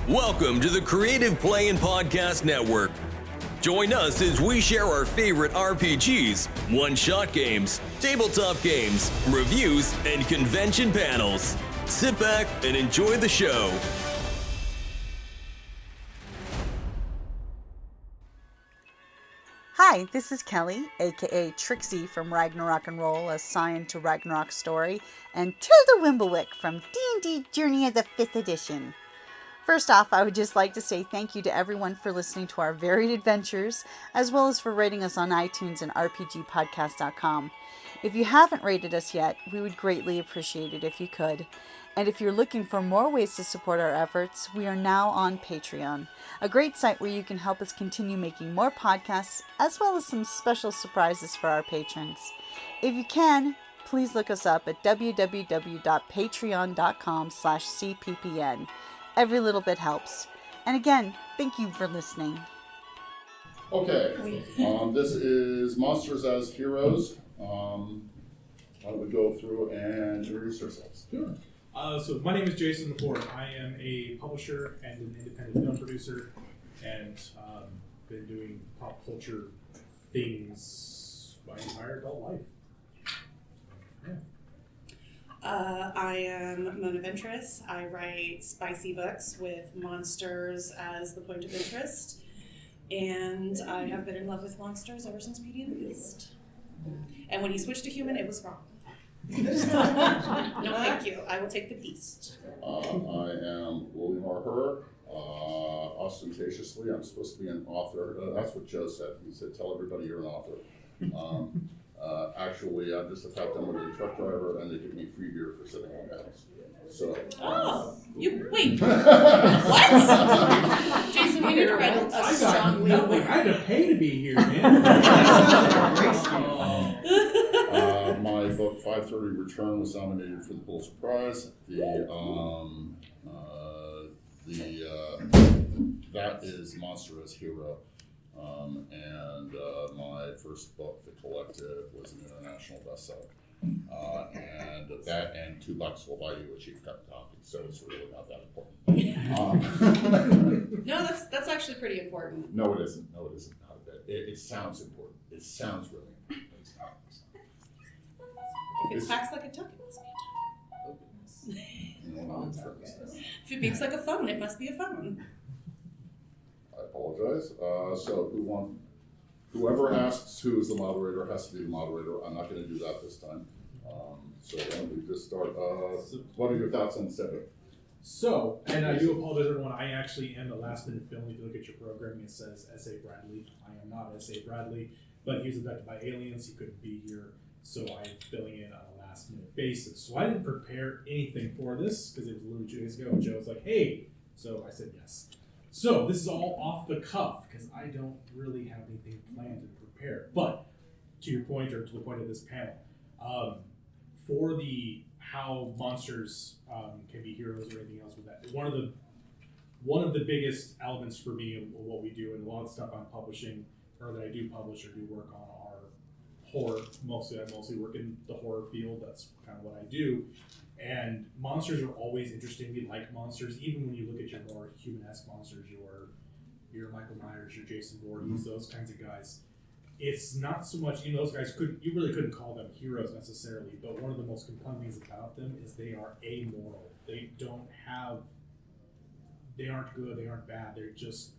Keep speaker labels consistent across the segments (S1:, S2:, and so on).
S1: Welcome to the Creative Play and Podcast Network. Join us as we share our favorite RPGs, one-shot games, tabletop games, reviews, and convention panels. Sit back and enjoy the show.
S2: Hi, this is Kelly, aka Trixie from Ragnarok and Roll, assigned to Ragnarok Story, and Tilda Wimblewick from D&D Journey of the 5th Edition. First off, I would just like to say thank you to everyone for listening to our varied adventures, as well as for rating us on iTunes and RPGpodcast.com. If you haven't rated us yet, we would greatly appreciate it if you could. And if you're looking for more ways to support our efforts, we are now on Patreon, a great site where you can help us continue making more podcasts, as well as some special surprises for our patrons. If you can, please look us up at www.patreon.com/cppn. Every little bit helps. And again, thank you for listening.
S3: Okay, this is Monsters as Heroes. Why don't we go through and introduce ourselves?
S4: Sure. So my name is Jason Laporte. I am a publisher and an independent film producer, and been doing pop culture things my entire adult life. Yeah.
S5: I am Mona Ventress. I write spicy books with monsters as the point of interest, and I have been in love with monsters ever since Beauty and the Beast. And when he switched to human, it was wrong. No, thank you. I will take the beast.
S3: I am William R. Herr. Ostentatiously, I'm supposed to be an author. That's what Joe said. He said, "Tell everybody you're an author." Actually, I'm just a fat dumb truck driver, and they give me free beer for sitting on panels. So.
S5: You wait. What? Jason, we need to write a strong lead.
S4: I had to pay to be here, man.
S3: My book 530 Return was nominated for the Pulitzer Prize. That is Monster as Hero. And my first book, The Collective, was an international bestseller. And that and $2 will buy you a cheap cup of coffee, so it's really not that important.
S5: No, that's actually pretty important.
S3: No, it isn't. Not a bit. It sounds important. It sounds really important. It's not.
S5: If it quacks like a duck, it must be a duck. If it beeps like a phone, it must be a phone.
S3: I apologize. So whoever asks who is the moderator has to be the moderator. I'm not going to do that this time. So why don't we just start? What are your thoughts on the subject?
S4: So, and I do apologize, everyone. I actually am the last minute film. If you look at your programming, it says S.A. Bradley. I am not S.A. Bradley, but he was abducted by aliens. He couldn't be here, so I'm filling in on a last minute basis. So I didn't prepare anything for this because it was literally 2 days ago. And Joe was like, "Hey," so I said yes. So this is all off the cuff because I don't really have anything planned and prepared. But to your point, or to the point of this panel, for the how monsters can be heroes or anything else with that, one of the biggest elements for me of what we do, and a lot of stuff I'm publishing or that I do publish or do work on are horror. I mostly work in the horror field. That's kind of what I do. And monsters are always interesting. We like monsters, even when you look at your more human-esque monsters, your Michael Myers, your Jason Voorhees, those kinds of guys. It's not so much, those guys you really couldn't call them heroes necessarily, but one of the most compelling things about them is they are amoral. They aren't good, they aren't bad, they just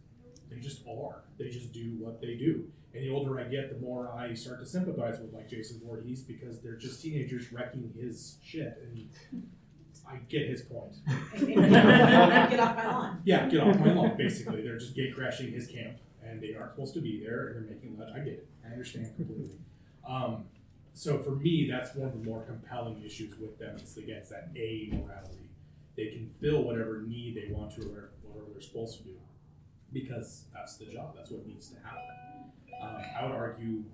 S4: are. They just do what they do. And the older I get, the more I start to sympathize with like Jason Voorhees because they're just teenagers wrecking his shit, and I get his point.
S6: Get off my lawn.
S4: Yeah, get off my lawn, basically. They're just gate crashing his camp, and they aren't supposed to be there, and they're making lunch. I get it. I understand completely. So for me, that's one of the more compelling issues with them. It's that amorality. They can fill whatever need they want to or whatever they're supposed to do because that's the job. That's what needs to happen. I would argue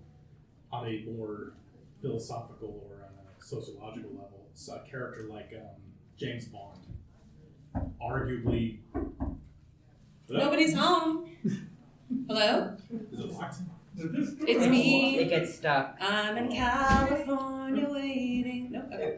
S4: on a more philosophical or on a sociological level, a character like James Bond, arguably...
S5: Nobody's home. Hello?
S4: Is it locked?
S5: It's me.
S7: It gets stuck.
S5: I'm in California waiting. Nope. Okay.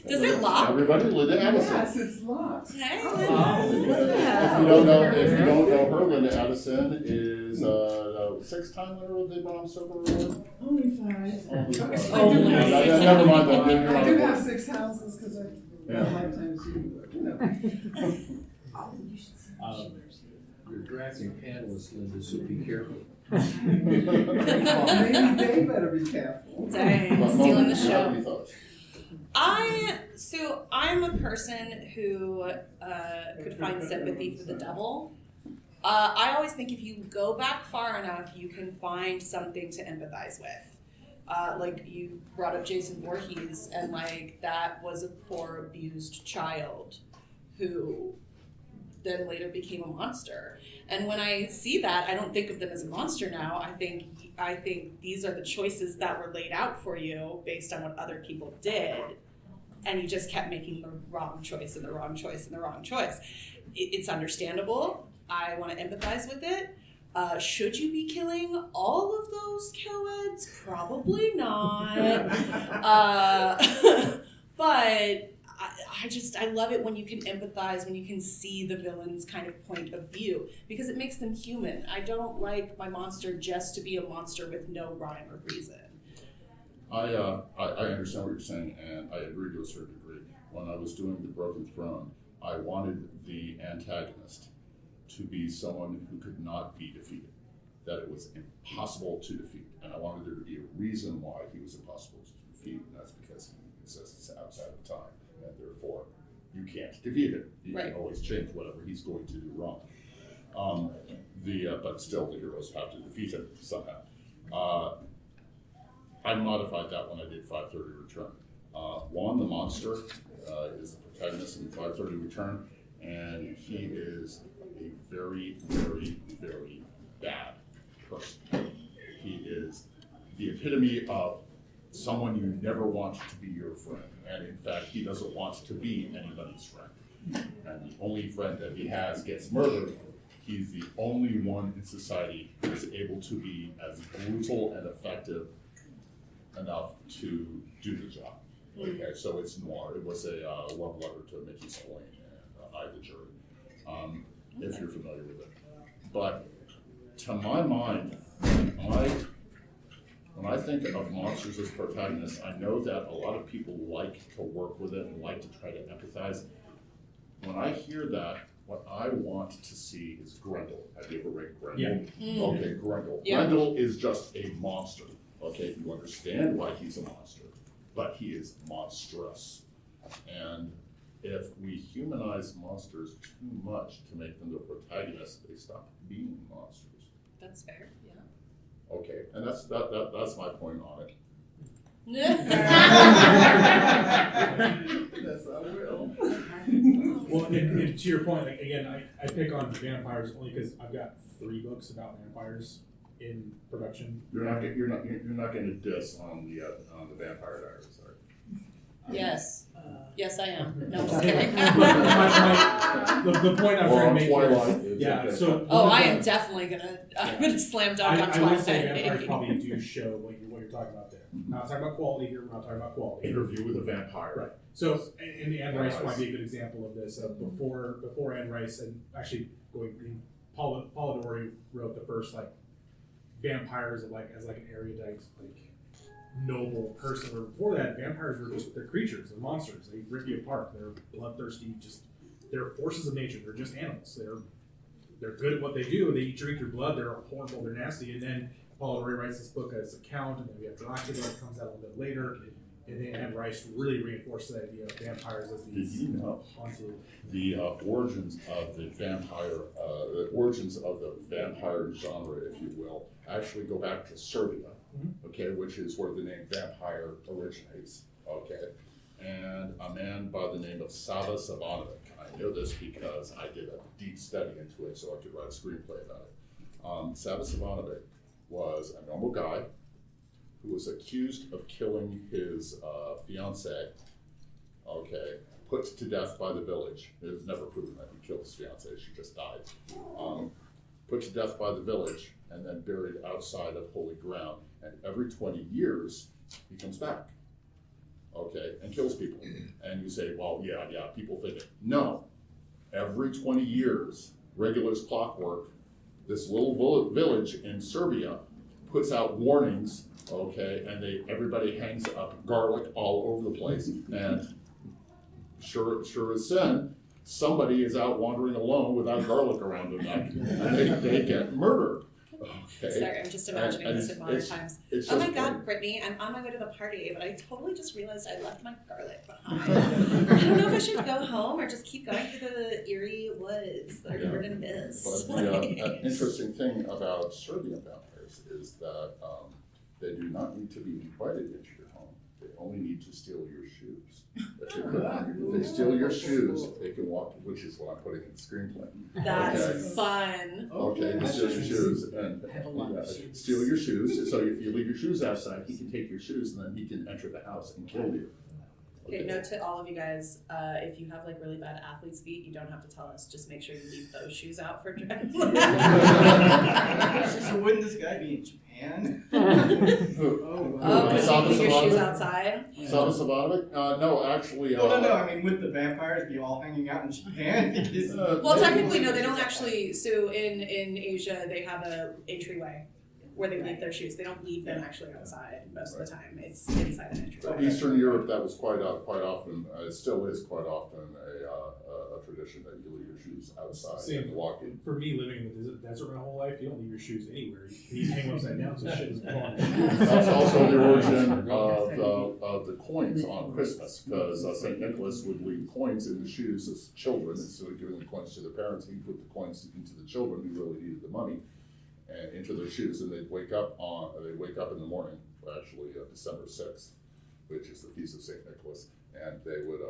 S5: Does it lock?
S3: Everybody, Linda Addison.
S8: Yes, it's locked.
S5: Hey.
S3: If you don't know her, Linda Addison is a 6-time winner of the Bronze Silver Award.
S8: Only 5.
S3: Only 5.
S5: Oh,
S3: No, never mind that.
S8: I do have 6 houses because I lifetime student, but you know.
S9: You're drafting panelists, Linda, so be careful.
S8: Maybe they better be careful.
S5: Dang,
S3: But
S5: stealing the
S3: Mom,
S5: show.
S3: any thoughts?
S5: I'm a person who could find sympathy for the devil. I always think if you go back far enough, you can find something to empathize with. Like you brought up Jason Voorhees, and like that was a poor abused child who then later became a monster. And when I see that, I don't think of them as a monster now. I think these are the choices that were laid out for you based on what other people did, and you just kept making the wrong choice and the wrong choice and the wrong choice. It's understandable. I want to empathize with it. Should you be killing all of those co-eds? Probably not. But I love it when you can empathize, when you can see the villain's kind of point of view, because it makes them human. I don't like my monster just to be a monster with no rhyme or reason.
S3: I understand what you're saying, and I agree to a certain degree. When I was doing The Broken Throne, I wanted the antagonist to be someone who could not be defeated, that it was impossible to defeat. And I wanted there to be a reason why he was impossible to defeat, and that's because he exists outside of time, and therefore you can't defeat him. You
S5: Right.
S3: can always change whatever he's going to do wrong. But still, the heroes have to defeat him somehow. I modified that when I did 530 Return. Juan the Monster is the protagonist in 530 Return, and he is a very, very, very bad person. He is the epitome of someone you never want to be your friend, and in fact, he doesn't want to be anybody's friend. And the only friend that he has gets murdered. He's the only one in society who is able to be as brutal and effective enough to do the job. Okay, so it's noir. It was a love letter to Mickey Spillane and I, the Jury, if you're familiar with it. But to my mind, when I think of monsters as protagonists, I know that a lot of people like to work with it and like to try to empathize. When I hear that, what I want to see is Grendel. Have you ever read Grendel?
S5: Yeah.
S3: Okay, Grendel.
S5: Yeah.
S3: Grendel is just a monster. Okay, you understand why he's a monster, but he is monstrous. And if we humanize monsters too much to make them the protagonists, they stop being monsters.
S5: That's fair, yeah.
S3: Okay, and that's my point on it.
S8: Yes, I will.
S4: Well, and to your point, like, again, I pick on vampires only because I've got 3 books about vampires in production.
S3: You're not going to diss on the Vampire Diaries, are you?
S5: Yes. Yes, I am. No, I'm just kidding.
S4: the point I'm trying to make
S3: Twilight.
S4: here, yeah. So
S5: Oh, I am definitely I'm gonna slam dunk on
S4: I would say vampires
S5: Twilight.
S4: probably do show what you're talking about there. Not talking about quality here. We're not talking about quality.
S3: Interview with a Vampire.
S4: Right. So, and Anne Rice might be a good example of this. Before Anne Rice, and actually Paula Dory wrote the first vampires as an erudite noble person. Or before that, vampires were they're creatures, they're monsters. They rip you apart. They're bloodthirsty. They're forces of nature. They're just animals. They're good at what they do. They drink your blood. They're horrible. They're nasty. And then Paula Dory writes this book as a count, and then we have Dracula that comes out a little bit later. And then Anne Rice really reinforced the idea of vampires as these haunted.
S3: The origins of the vampire genre, if you will, actually go back to Serbia, okay, which is where the name vampire originates, okay, and a man by the name of Sava Savanovic. I know this because I did a deep study into it, so I could write a screenplay about it. Sava Savanovic was a normal guy who was accused of killing his fiancée, okay, put to death by the village. It was never proven that he killed his fiancée, she just died. put to death by the village, and then buried outside of holy ground. And every 20 years, he comes back, okay, and kills people. And you say, well, yeah, people think it. No. Every 20 years, regular as clockwork, this little village in Serbia puts out warnings, okay, and everybody hangs up garlic all over the place. And sure as sin, somebody is out wandering alone without garlic around them, and they get murdered. Okay.
S5: Sorry, I'm just imagining
S3: And
S5: this in modern times.
S3: It's
S5: Oh my
S3: just
S5: God,
S3: funny.
S5: Brittany, I'm on my way to the party, but I totally just realized I left my garlic behind. I don't know if I should go home or just keep going through the eerie woods that are covered in mist.
S3: But the interesting thing about Serbian vampires is that they do not need to be invited into your home. They only need to steal your shoes. If they steal your shoes, they can walk, which is what I'm putting in the screenplay.
S5: That's
S3: Okay.
S5: fun.
S3: Okay, they steal your shoes and steal your shoes. So if you leave your shoes outside, he can take your shoes and then he can enter the house and kill you.
S5: Okay, note to all of you guys, if you have like really bad athlete's feet, you don't have to tell us. Just make sure you leave those shoes out for dress.
S7: So wouldn't this guy be in Japan?
S5: Oh, because you leave your shoes outside?
S3: Sava Savanovic? No, actually.
S7: No. I mean, would the vampires be all hanging out in Japan? Because
S5: Well, technically, no, they don't actually. So in Asia, they have a entryway where they leave their shoes. They don't leave them actually outside most of the time. It's inside an entryway.
S3: Eastern Europe, that was quite often, it still is quite often a tradition that you leave your shoes outside and walk in.
S4: For me, living in the desert my whole life, you don't leave your shoes anywhere. You hang them upside down so shit doesn't fall on your shoes.
S3: That's also the origin of the coins on Christmas, because St. Nicholas would leave coins in the shoes of children instead of giving the coins to the parents. He'd put the coins into the children who really needed the money, and into their shoes, and they'd wake up in the morning, actually December 6th, which is the feast of St. Nicholas, and they would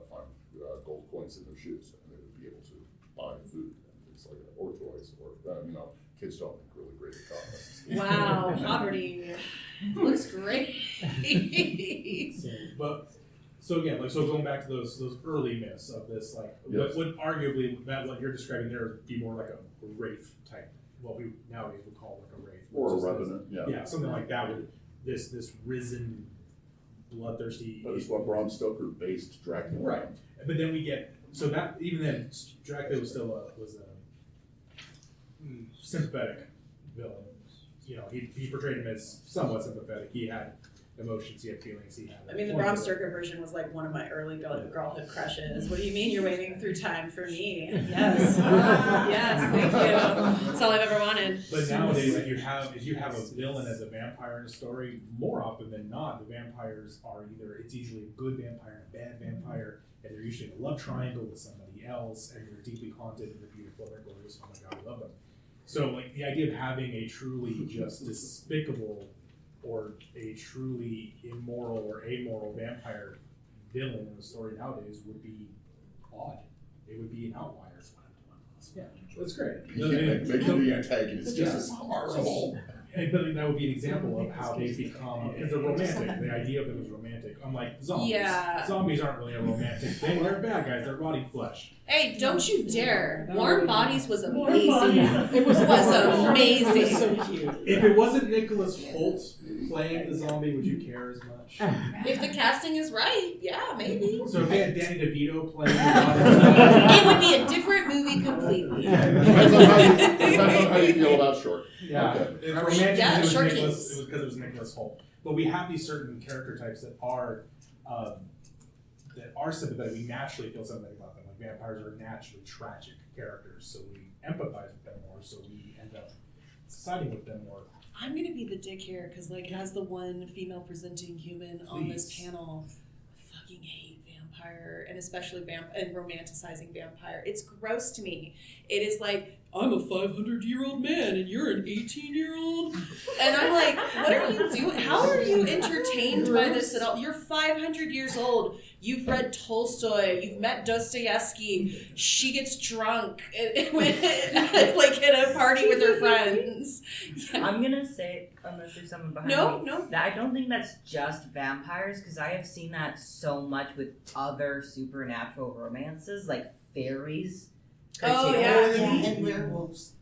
S3: find gold coins in their shoes, and they would be able to buy food and things like that, or toys, or kids don't make really great economists.
S5: Wow, poverty looks great.
S4: So again, so going back to those early myths of this,
S3: Yes.
S4: what would arguably what you're describing there would be more like a wraith type, what we nowadays would call like a wraith,
S3: Or a
S4: which is
S3: revenant, yeah.
S4: Yeah, something like that. With this risen, bloodthirsty.
S3: That is what Bram Stoker based Dracula on.
S4: Right, but then we get so that even then Dracula was still a sympathetic villain. You know, he portrayed him as somewhat sympathetic. He had emotions, he had feelings, he had.
S5: I mean, the Bram Stoker version was like one of my early girlhood crushes. What do you mean you're waving through time for me? Yes. Yes, thank you. That's all I've ever wanted.
S4: But nowadays, if you have a villain as a vampire in a story, more often than not, the vampires are it's usually a good vampire and a bad vampire, and they're usually in a love triangle with somebody else, and they're deeply haunted and they're beautiful and they're glorious. Oh my God, I love them. So, like, the idea of having a truly just despicable or a truly immoral or amoral vampire villain in the story nowadays would be odd. It would be an outlier. Yeah, that's great.
S3: Making the antagonist just as horrible.
S4: But that would be an example of how they become, because they're romantic. The idea of them is romantic, unlike zombies.
S5: Yeah.
S4: Zombies aren't really a romantic thing. They're bad guys. They're rotting flesh.
S5: Hey, don't you dare! Warm Bodies was amazing. It was amazing.
S6: So cute.
S4: If it wasn't Nicholas Hoult playing the zombie, would you care as much?
S5: If the casting is right, yeah, maybe.
S4: So if they had Danny DeVito playing the zombie,
S5: It would be a different movie completely.
S3: Depends on how you feel about Short.
S4: yeah,
S3: Okay.
S4: it's romantic.
S5: Yeah,
S4: because
S5: short
S4: it was
S5: kings.
S4: because it was Nicholas Hoult. But we have these certain character types that are sympathetic. We naturally feel sympathetic about them. Like vampires are naturally tragic characters, so we empathize with them more. So we end up siding with them more.
S5: I'm gonna be the dick here, because like as the one female presenting human on this
S4: Please.
S5: panel, I fucking hate vampire, and especially and romanticizing vampire. It's gross to me. It is like, I'm a 500-year-old man and you're an 18-year-old, and I'm like, what are you doing? How are you entertained by this at all? You're 500 years old. You've read Tolstoy. You've met Dostoevsky. She gets drunk like at a party with her friends. Yeah.
S10: I'm gonna say, unless there's someone behind me.
S5: No.
S10: I don't think that's just vampires, because I have seen that so much with other supernatural romances, like fairies
S5: Oh,
S10: cartoon.
S5: yeah.
S6: And werewolves.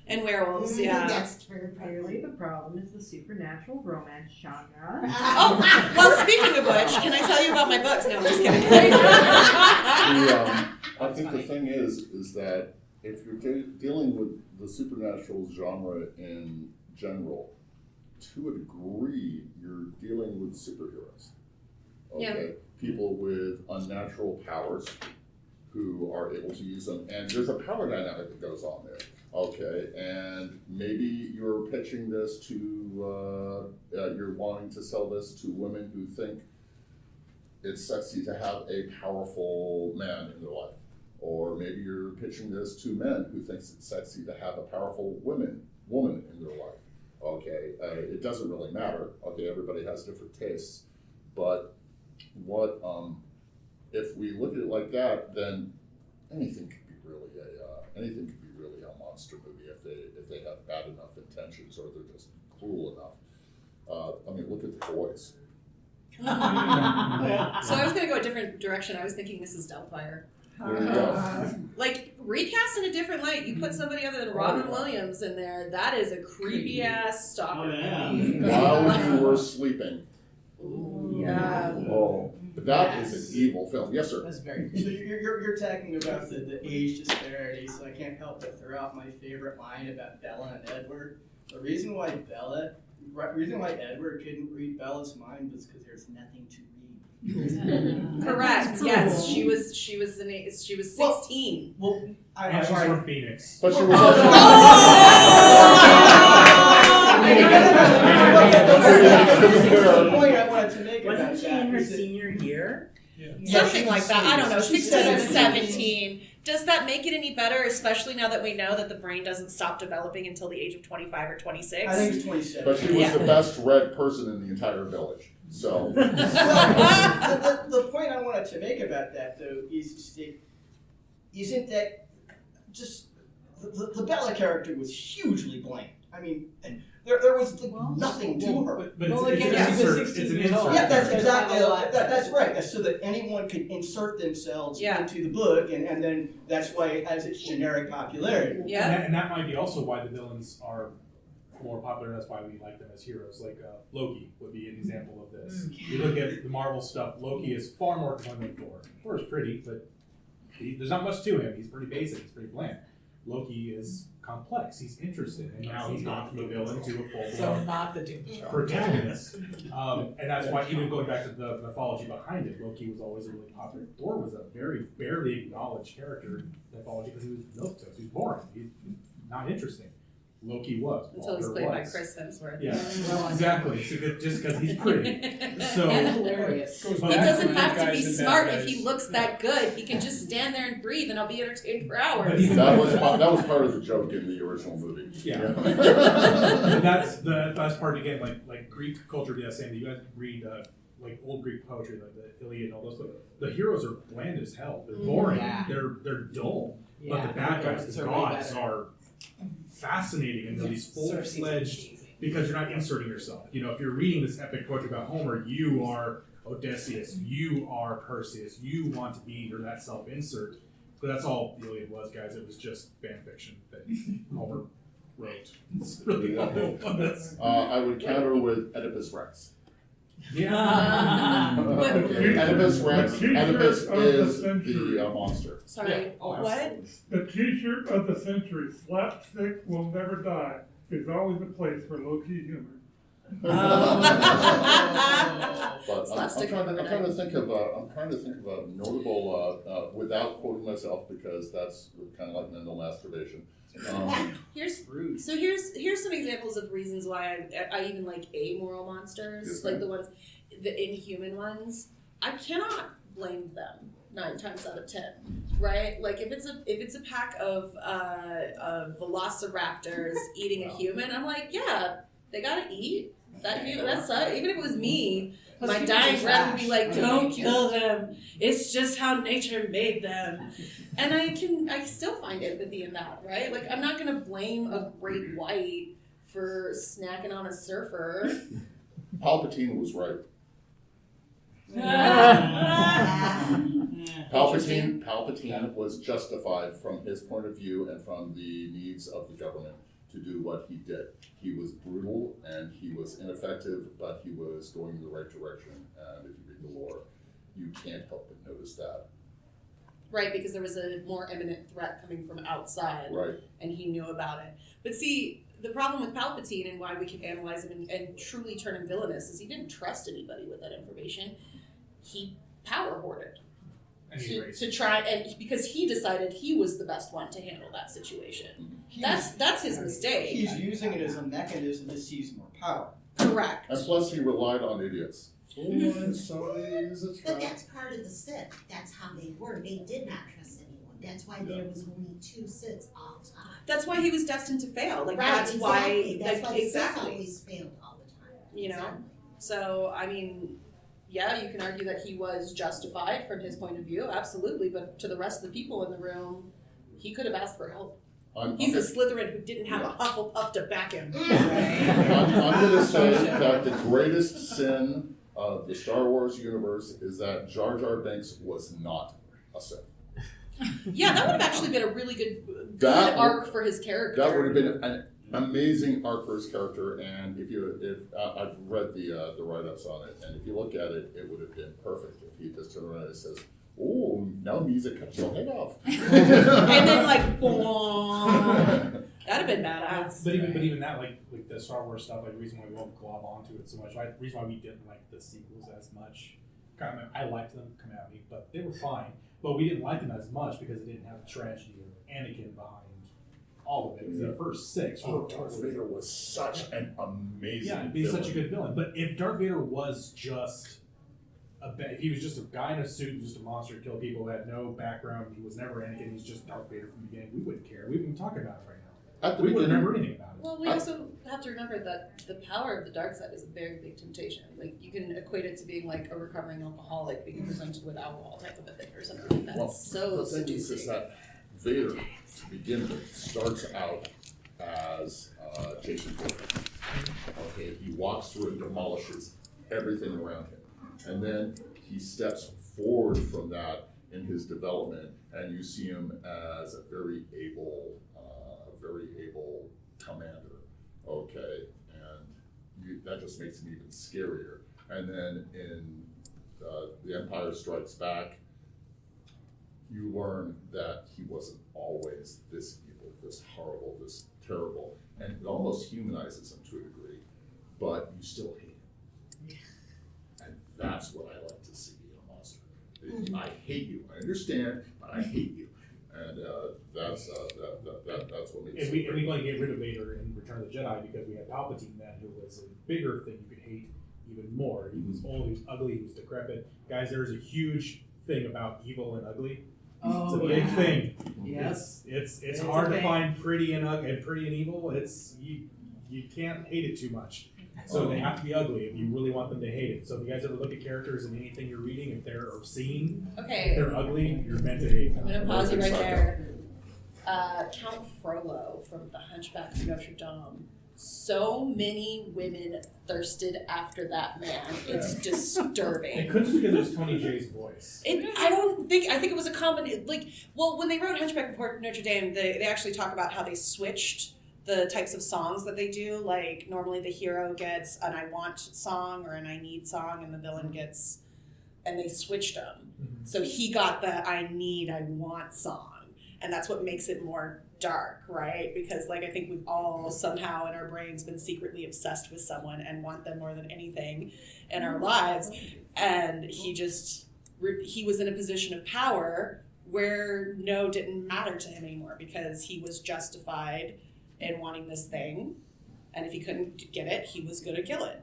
S5: And werewolves, yeah.
S6: That's very
S8: Clearly, the problem is the supernatural romance genre.
S5: Oh, well, speaking of which, can I tell you about my books? No, I'm just kidding.
S3: I think the thing is that if you're dealing with the supernatural genre in general, to a degree, you're dealing with superheroes. Okay, people with unnatural powers who are able to use them, and there's a power dynamic that goes on there. Okay, and maybe you're pitching this to, you're wanting to sell this to women who think it's sexy to have a powerful man in their life. Or maybe you're pitching this to men who thinks it's sexy to have a powerful woman in their life. Okay, it doesn't really matter. Okay, everybody has different tastes, but what if we look at it like that, then anything could be really a monster movie if they have bad enough intentions or they're just cruel enough. I mean, look at The Boys.
S5: So I was going to go a different direction. I was thinking Mrs. Doubtfire.
S3: There you go.
S5: Like, recast in a different light. You put somebody other than Robin Williams in there, that is a creepy ass stalker.
S3: While you were sleeping.
S5: Yeah.
S3: Oh, but that is an evil film. Yes, sir.
S7: That's very good. So you're talking about the age disparity, so I can't help but throw out my favorite line about Bella and Edward. The reason why Edward couldn't read Bella's mind was because there's nothing to read.
S5: Correct. Yes, she was 16.
S7: Well,
S4: And she's from Phoenix.
S3: But she was
S7: the point I wanted to make about
S10: Wasn't she in her
S7: that.
S10: senior year?
S5: Something like that. I don't know.
S7: She's
S5: 16,
S7: 17.
S5: 17. Does that make it any better, especially now that we know that the brain doesn't stop developing until the age of 25 or 26?
S7: I think it's 27.
S3: But she was the best read person in the entire village. So
S7: Well, the point I wanted to make about that, though, isn't that just the Bella character was hugely bland. I mean, there was nothing to her.
S4: But
S6: Well,
S4: it's
S6: again,
S4: an
S6: she was
S4: insert.
S6: 16
S4: It's an
S6: years old.
S4: insert.
S7: Yeah, that's
S6: There's
S7: exactly
S6: not a lot.
S7: that's right. That's so that anyone could insert themselves into the book, and then that's why it has its generic popularity.
S5: Yeah.
S4: And that might be also why the villains are more popular. That's why we like them as heroes. Like Loki would be an example of this. You look at the Marvel stuff. Loki is far more compelling than Thor. Thor is pretty, but there's not much to him. He's pretty basic. He's pretty bland. Loki is complex. He's interested, and now he's gone from a villain to a
S6: So
S4: full-blown
S6: not the Doom Patrol.
S4: protagonist. And that's why, even going back to the mythology behind it, Loki was always a really popular. Thor was a very barely acknowledged character in mythology because he was milquetoast. He was boring. He's not interesting. Loki was.
S5: Until he's
S4: Walter
S5: played by
S4: was.
S5: Chris Hemsworth.
S4: Yeah, exactly. So just because he's pretty. So
S6: And hilarious.
S5: He doesn't have to be smart if he looks that good. He can just stand there and breathe, and I'll be entertained for
S4: But
S5: hours.
S4: even-
S3: that was part of the joke in the original movie.
S4: Yeah. And that's the best part again. Like Greek culture, yeah, same. You guys read like old Greek poetry, like the Iliad and all those. The heroes are bland as hell. They're boring.
S6: Yeah.
S4: They're dull.
S6: Yeah,
S4: But the bad guys,
S6: it's
S4: the
S6: a way
S4: gods,
S6: better.
S4: are fascinating and these full-fledged. Because you're not inserting yourself. You know, if you're reading this epic poetry about Homer, you are Odysseus, you are Perseus, you want to be that self-insert. But that's all the Iliad was, guys. It was just fan fiction that Homer wrote. It's really all it was.
S3: I would counter with Oedipus Rex.
S4: Yeah.
S3: Oedipus Rex. Oedipus is the monster.
S5: Sorry,
S4: Oh,
S5: what?
S4: absolutely.
S11: The t-shirt of the century, slapstick will never die, is always a place for low-key humor.
S3: But
S5: Slapstick
S3: I'm
S5: over
S3: trying to think of a notable without quoting myself because that's kind of like mental masturbation.
S5: Here's some examples of reasons why I even like amoral monsters,
S3: Yes,
S5: like
S3: ma'am.
S5: the ones, the inhuman ones. I cannot blame them 9 times out of 10, right? Like if it's a pack of velociraptors eating a human, I'm like, yeah, they gotta eat. That sucks. Even if it was me,
S6: Plus
S5: my
S6: humans
S5: dying
S6: are
S5: breath would be
S6: trash.
S5: like, don't kill them. It's just how nature made them. And I still find empathy in that, right? Like I'm not gonna blame a great white for snacking on a surfer.
S3: Palpatine was right. Palpatine was justified from his point of view and from the needs of the government to do what he did. He was brutal and he was ineffective, but he was going in the right direction. And if you read the lore, you can't help but notice that.
S5: Right, because there was a more imminent threat coming from outside,
S3: right?
S5: And he knew about it. But see, the problem with Palpatine and why we can analyze him and truly turn him villainous is he didn't trust anybody with that information. He power hoarded to try, and because he decided he was the best one to handle that situation. That's his mistake.
S7: He's using it as a mechanism to seize more power.
S5: Correct.
S3: And plus, he relied on idiots.
S12: But that's part of the Sith. That's how they were. They did not trust anyone. That's why there was only 2 Siths all the time.
S5: That's why he was destined to fail. Like
S12: right,
S5: that's
S12: exactly.
S5: why.
S12: That's
S5: like,
S12: why the
S5: exactly.
S12: Sith always failed all the time.
S5: You know.
S12: Exactly.
S5: So I mean, yeah, you can argue that he was justified from his point of view, absolutely. But to the rest of the people in the room, he could have asked for help. He's a Slytherin who didn't have a Hufflepuff to back him.
S3: I'm going to say that the greatest sin of the Star Wars universe is that Jar Jar Binks was not a Sith.
S5: Yeah, that would have actually been a really good arc for his character.
S3: That would have been an amazing arc for his character, and if I've read the write-ups on it, and if you look at it, it would have been perfect if he just turned around and says, "Oh, now music cuts your head off,"
S5: and then like, boom. That'd have been badass.
S4: But even that, like the Star Wars stuff, like the reason why we won't glob onto it so much, the reason why we didn't like the sequels as much. I liked them come at me, but they were fine. But we didn't like them as much because it didn't have the tragedy of Anakin behind all of it. Because the first 6 were
S3: Darth Vader was such an amazing
S4: he's
S3: villain.
S4: such a good villain. But if Darth Vader was just if he was just a guy in a suit, just a monster to kill people, had no background, he was never Anakin, he's just Darth Vader from the beginning, we wouldn't care. We wouldn't talk about it right now. We wouldn't remember anything about it.
S5: Well, we also have to remember that the power of the dark side is a very big temptation. Like, you can equate it to being like a recovering alcoholic being presented with alcohol type of a thing or something like that.
S3: Well,
S5: it's so
S3: the thing is that Vader, to begin with, starts out as Jason Bourne. Okay, he walks through and demolishes everything around him. And then he steps forward from that in his development, and you see him as a very able commander. Okay, and that just makes him even scarier. And then in The Empire Strikes Back, you learn that he wasn't always this evil, this horrible, this terrible, and it almost humanizes him to a degree, but you still hate him. And that's what I like to see in a monster. I hate you. I understand, but I hate you. And that's what makes it.
S4: And we want to get rid of Vader in Return of the Jedi because we had Palpatine then, who was a bigger thing you could hate even more. He was old, he was ugly, he was decrepit. Guys, there's a huge thing about evil and ugly. It's a big thing.
S8: Yes.
S4: It's hard to find pretty and pretty and evil. It's you can't hate it too much. So they have to be ugly if you really want them to hate it. So if you guys ever look at characters in anything you're reading, if they're seeing, if they're ugly, you're meant to hate them.
S5: I'm going to pause you right there. Count Frollo from The Hunchback of Notre Dame. So many women thirsted after that man. It's disturbing.
S4: It could just because it was Tony Jay's voice.
S5: I think it was a combination. When they wrote Hunchback of Notre Dame, they actually talk about how they switched the types of songs that they do. Like, normally the hero gets an I want song or an I need song, and the villain gets, and they switched them. Mm-hmm. So he got the I need, I want song. And that's what makes it more dark, right? Because, I think we've all somehow in our brains been secretly obsessed with someone and want them more than anything in our lives. And he was in a position of power where no didn't matter to him anymore because he was justified in wanting this thing. And if he couldn't get it, he was going to kill it.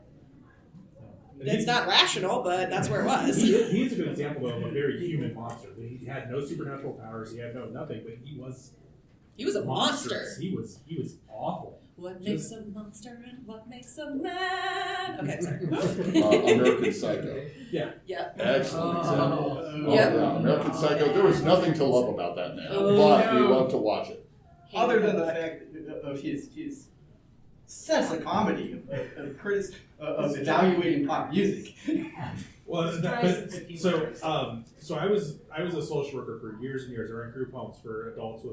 S5: It's not rational, but that's where it was.
S4: He's a good example, though, of a very human monster. He had no supernatural powers. He had nothing, but he was
S5: a monster.
S4: He was awful.
S5: What makes a monster and what makes a man? Okay, sorry.
S3: American Psycho.
S4: Yeah.
S3: Excellent example.
S5: Yep.
S3: American Psycho. There was nothing to love about that man, but we love to watch it.
S7: Other than the fact of his sense of comedy, of evaluating pop music.
S4: Well, so I was a social worker for years and years. I ran group homes for adults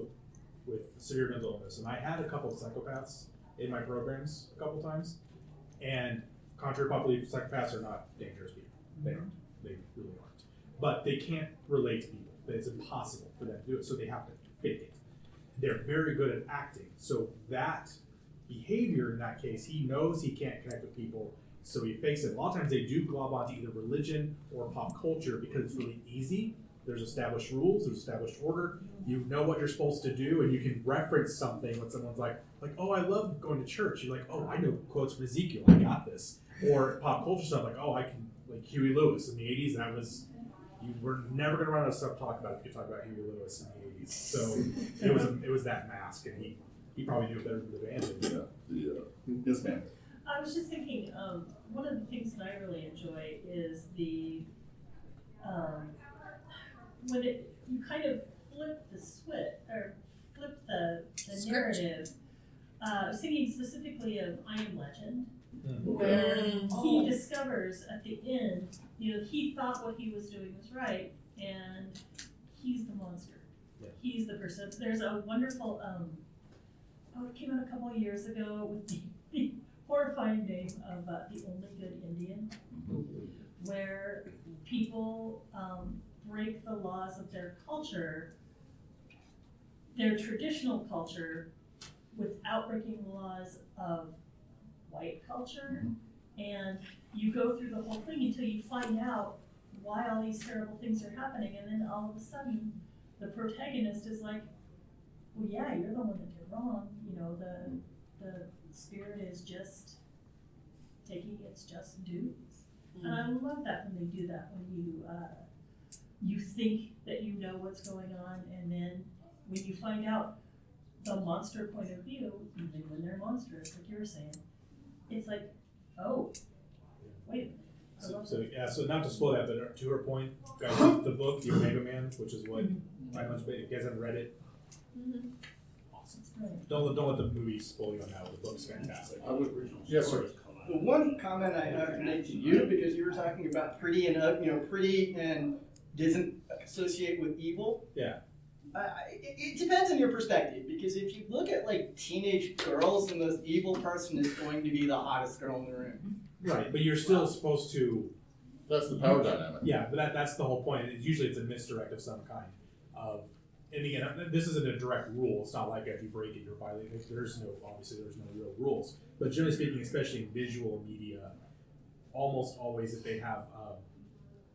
S4: with severe mental illness, and I had a couple of psychopaths in my programs a couple times. And contrary to popular belief, psychopaths are not dangerous people. They aren't. They really aren't. But they can't relate to people. It's impossible for them to do it, so they have to fake it. They're very good at acting. So that behavior in that case, he knows he can't connect with people, so he fakes it. A lot of times they do glob onto either religion or pop culture because it's really easy. There's established rules, there's established order. You know what you're supposed to do, and you can reference something when someone's like, oh, I love going to church. You're like, oh, I know quotes from Ezekiel, I got this. Or pop culture stuff like, oh, I can, like Huey Lewis in the 80s, that was, you were never going to run out of stuff to talk about if you talk about Huey Lewis in the 80s. So it was that mask, and he probably knew it better than the band did.
S3: Yes, ma'am.
S13: I was just thinking, one of the things that I really enjoy is the when you kind of flip the switch or flip the narrative. I was thinking specifically of I Am Legend, where he discovers at the end, he thought what he was doing was right, and he's the monster. Yeah. He's the person. There's a wonderful, it came out a couple of years ago with the horrifying name of The Only Good Indian, where people break the laws of their culture, their traditional culture, without breaking the laws of white culture. And you go through the whole thing until you find out why all these terrible things are happening, and then all of a sudden the protagonist is like, well, yeah, you're the one that did wrong. The spirit is just taking its just dues. And I love that when they do that, when you think that you know what's going on, and then when you find out the monster point of view, even when they're monstrous, like you were saying, it's like, oh, wait a minute.
S4: So not to spoil that, but to her point, guys, the book, The Omega Man, which is what I much, if you guys haven't read it, awesome. Don't let the movie spoil you on that. The book's fantastic.
S3: Yes, sir.
S7: The one comment I have to make to you, because you were talking about pretty and doesn't associate with evil.
S4: Yeah.
S7: It depends on your perspective, because if you look at like teenage girls, the most evil person is going to be the hottest girl in the room.
S4: Right, but you're still supposed to.
S3: That's the power dynamic.
S4: Yeah, but that's the whole point. Usually it's a misdirect of some kind. And again, this isn't a direct rule. It's not like if you break it, you're violating it. There's no real rules. But generally speaking, especially in visual media, almost always if they have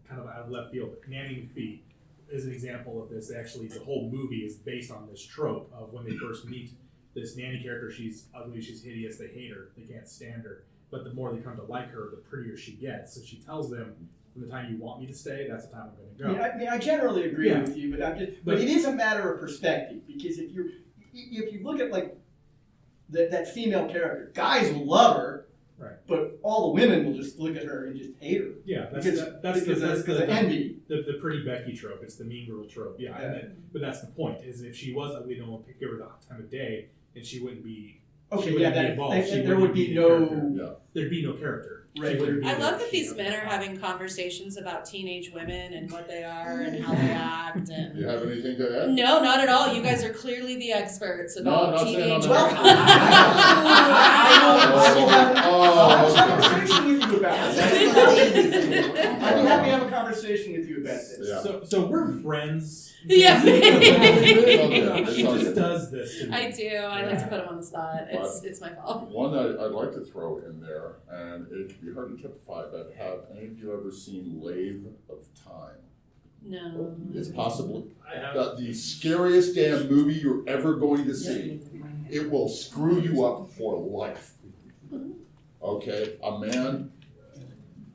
S4: kind of out of left field, Nanny McPhee is an example of this. Actually, the whole movie is based on this trope of when they first meet this nanny character. She's ugly, she's hideous, they hate her, they can't stand her. But the more they come to like her, the prettier she gets. So she tells them, from the time you want me to stay, that's the time I'm going to go.
S7: I generally agree with you, but it is a matter of perspective, because if you look at like that female character, guys will love her, right? But all the women will just look at her and just hate her.
S4: Yeah, that's the envy. The pretty Becky trope. It's the mean girl trope. Yeah. But that's the point. Is if she was ugly, no one would give her the time of day, and she wouldn't be.
S7: Okay, there would be no.
S4: There'd be no character.
S5: Right. I love that these men are having conversations about teenage women and what they are and how they act. And
S3: do you have anything to add?
S5: No, not at all. You guys are clearly the experts about teenage women.
S7: I'll have a conversation with you about this. I'd be happy to have a conversation with you about this.
S3: Yeah.
S4: So we're friends.
S5: Yeah.
S4: He just does this to me.
S5: I do. I like to put him on the spot. It's my fault.
S3: One I'd like to throw in there, and it can be hard to typify, but have any of you ever seen Lathe of Time?
S5: No.
S3: It's possible. The scariest damn movie you're ever going to see. It will screw you up for life. Okay, a man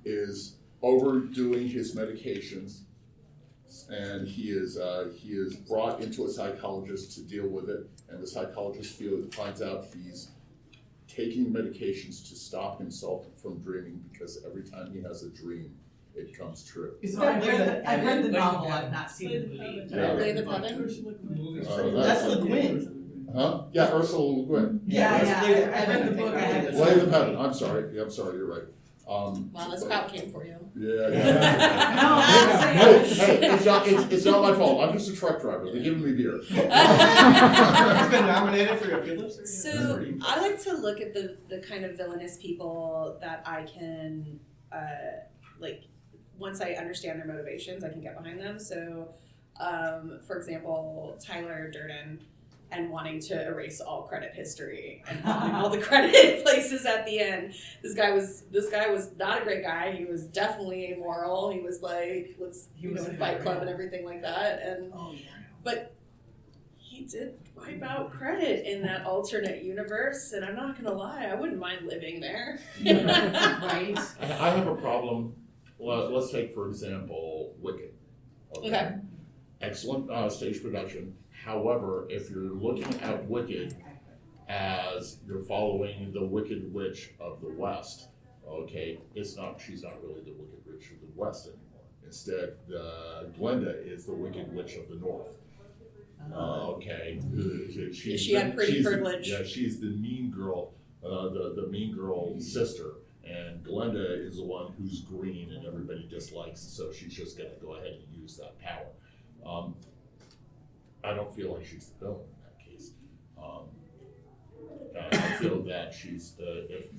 S3: is overdoing his medications, and he is brought into a psychologist to deal with it, and the psychologist finds out he's taking medications to stop himself from dreaming, because every time he has a dream, it comes true.
S8: I've read the novel. I've not seen the movie.
S5: Lathe of Heaven?
S7: That's the Gwyn.
S3: Huh? Yeah, Ursula Le Guin.
S7: Yeah,
S5: Yeah.
S7: I read the book.
S3: Light of Heaven. I'm sorry. Yeah, I'm sorry. You're right.
S5: Wow, the spout came for you.
S3: Yeah.
S5: No,
S3: Hey, it's not my fault. I'm just a truck driver. They're giving me beer.
S7: It's been nominated for a Pulitzer.
S5: So I like to look at the kind of villainous people that I can like. Once I understand their motivations, I can get behind them. So, for example, Tyler Durden and wanting to erase all credit history and all the credit places at the end. This guy was not a great guy. He was definitely amoral. He was like, he was in Fight Club and everything like that. And but he did wipe out credit in that alternate universe. And I'm not gonna lie, I wouldn't mind living there.
S13: Right.
S3: I have a problem. Well, let's take, for example, Wicked.
S5: Okay.
S3: Excellent stage production. However, if you're looking at Wicked as you're following the Wicked Witch of the West, okay, she's not really the Wicked Witch of the West anymore. Instead, Glenda is the Wicked Witch of the North. Okay.
S5: She had pretty privilege.
S3: Yeah, she's the mean girl, the mean girl sister. And Glenda is the one who's green and everybody dislikes, so she's just going to go ahead and use that power. I don't feel like she's the villain in that case. I feel that she's, if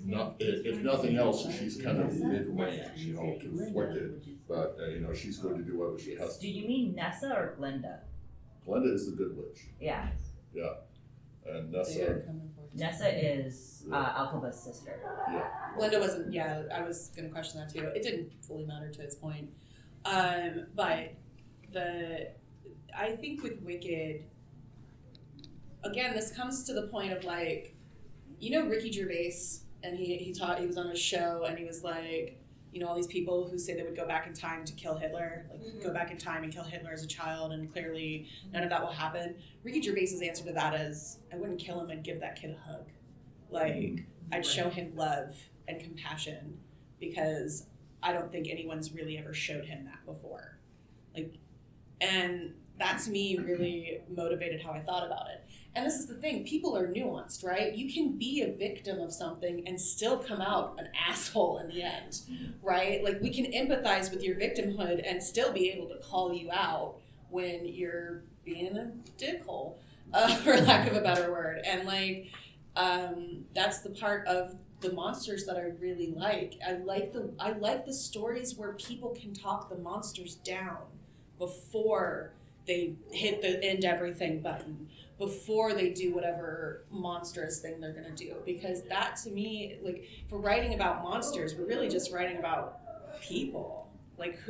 S3: nothing else, she's kind of mid-range, conflicted, but she's going to do whatever she has to.
S10: Do you mean Nessa or Glenda?
S3: Glenda is the good witch.
S10: Yeah.
S3: Yeah, and Nessa.
S10: Nessa is Alphaba's sister.
S3: Yeah.
S5: Glenda wasn't. Yeah, I was gonna question that too. It didn't fully matter to his point, but I think with Wicked, again, this comes to the point of like, Ricky Gervais, and he was on a show and he was like, all these people who say they would go back in time to kill Hitler, like go back in time and kill Hitler as a child, and clearly none of that will happen. Ricky Gervais's answer to that is, I wouldn't kill him, I'd give that kid a hug. Like, I'd show him love and compassion, because I don't think anyone's really ever showed him that before. Like, and that to me really motivated how I thought about it. And this is the thing, people are nuanced, right? You can be a victim of something and still come out an asshole in the end, right? Like, we can empathize with your victimhood and still be able to call you out when you're being a dickhole, for lack of a better word. And like, that's the part of the monsters that I really like. I like the stories where people can talk the monsters down before they hit the end everything button, before they do whatever monstrous thing they're gonna do. Because that, to me, like, if we're writing about monsters, we're really just writing about people, like,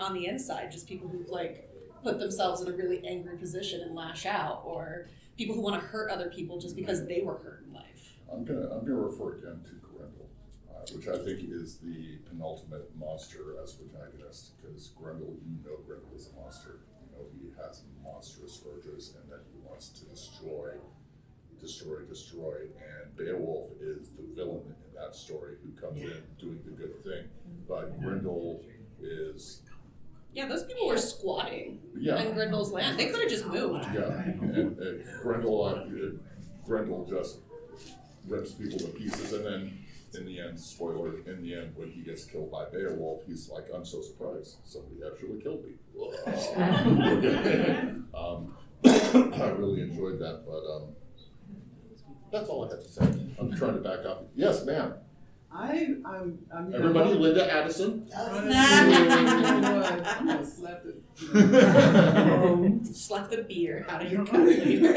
S5: on the inside, just people who like put themselves in a really angry position and lash out, or people who want to hurt other people just because they were hurt in life.
S3: I'm gonna refer again to Grendel, which I think is the penultimate monster as protagonist, because Grendel is a monster. He has monstrous urges and that he wants to destroy. And Beowulf is the villain in that story who comes in doing the good thing. But Grendel is...
S5: Yeah, those people were squatting
S3: in
S5: Grendel's land. They could have just moved.
S3: Yeah, and Grendel just rips people to pieces, and then in the end, spoiler, when he gets killed by Beowulf, he's like, I'm so surprised, somebody actually killed me. I really enjoyed that, but that's all I have to say. I'm trying to back up. Yes, ma'am.
S8: I'm
S3: Everybody, Linda Addison.
S8: I'm gonna slap it.
S5: Slap the beer out of your cup later.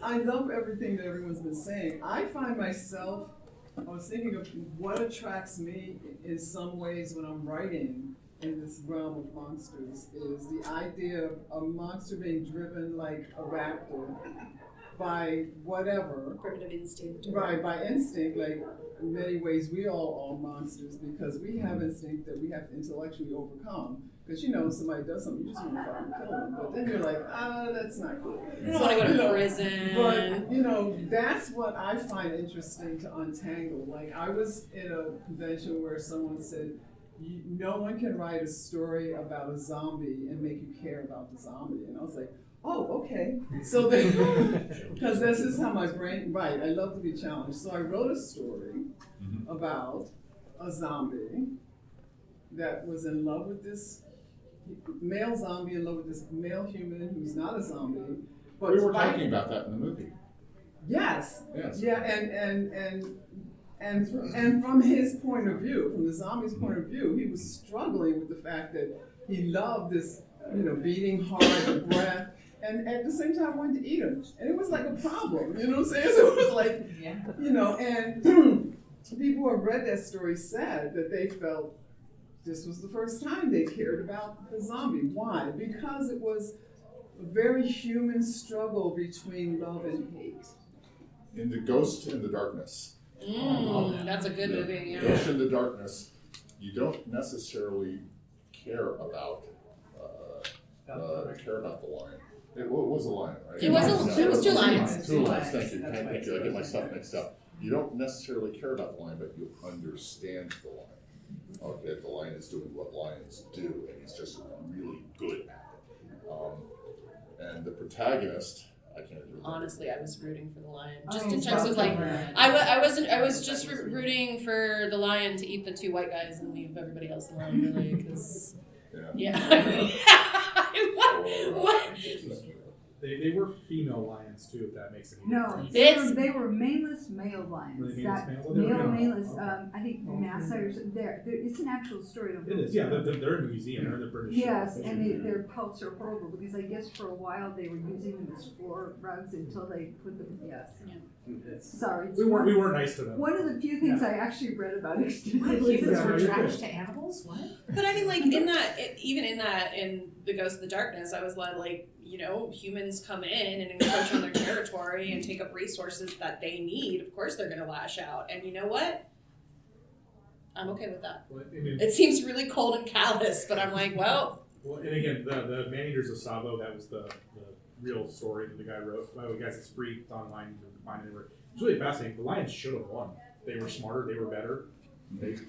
S8: I love everything that everyone's been saying. I find myself, I was thinking of what attracts me in some ways when I'm writing in this realm of monsters is the idea of a monster being driven like a raptor by whatever.
S5: Primitive instinct.
S8: Right, by instinct. Like, in many ways, we all are monsters because we have instinct that we have to intellectually overcome. Because somebody does something, you just want to fucking kill them. But then you're like, that's not cool.
S5: You don't want to go to prison.
S8: But, that's what I find interesting to untangle. Like, I was in a convention where someone said, no one can write a story about a zombie and make you care about the zombie. And I was like, oh, okay. So then, because this is how my brain, right, I love to be challenged. So I wrote a story about a zombie that was in love with this male zombie, in love with this male human who's not a zombie. But
S3: we were talking about that in the movie.
S8: Yes.
S3: Yes.
S8: Yeah, and from his point of view, from the zombie's point of view, he was struggling with the fact that he loved this, beating heart and breath, and at the same time wanted to eat him. And it was like a problem, you know what I'm saying? So it was like, and people who have read that story said that they felt this was the first time they cared about the zombie. Why? Because it was a very human struggle between love and hate.
S3: In The Ghost in the Darkness.
S5: That's a good movie. Yeah.
S3: Ghost in the Darkness. You don't necessarily care about the lion. It was a lion, right?
S5: It was two lions.
S3: Two lions. Thank you. Thank you. I get my stuff mixed up. You don't necessarily care about the lion, but you understand the lion. Okay, the lion is doing what lions do, and he's just really good at it. And the protagonist, I can't remember.
S5: Honestly, I was rooting for the lion. Just in terms of like, I was just rooting for the lion to eat the two white guys and leave everybody else alone, really, because what?
S4: They were female lions too, if that makes any
S14: No,
S4: difference.
S14: they were maneless male lions.
S4: Were they
S14: That maneless. I think Massa or something. It's an actual story.
S4: It is, yeah. They're in a museum. They're in the British.
S14: Yes, and their pelts are horrible because I guess for a while they were using them as floor rugs until they put them. Yes. Sorry.
S4: We weren't nice to them.
S14: One of the few things I actually read about
S13: Humans were trash to animals? What?
S5: But I mean, like in The Ghost of the Darkness, I was like, humans come in and encroach on their territory and take up resources that they need. Of course, they're going to lash out. And you know what? I'm okay with that. It seems really cold and callous, but I'm like, well.
S4: And again, the Man-Eaters of Savo, that was the real story that the guy wrote. By the way, guys, it's free. It's online. You can find it anywhere. It's really fascinating. The Lions should have won. They were smarter. They were better.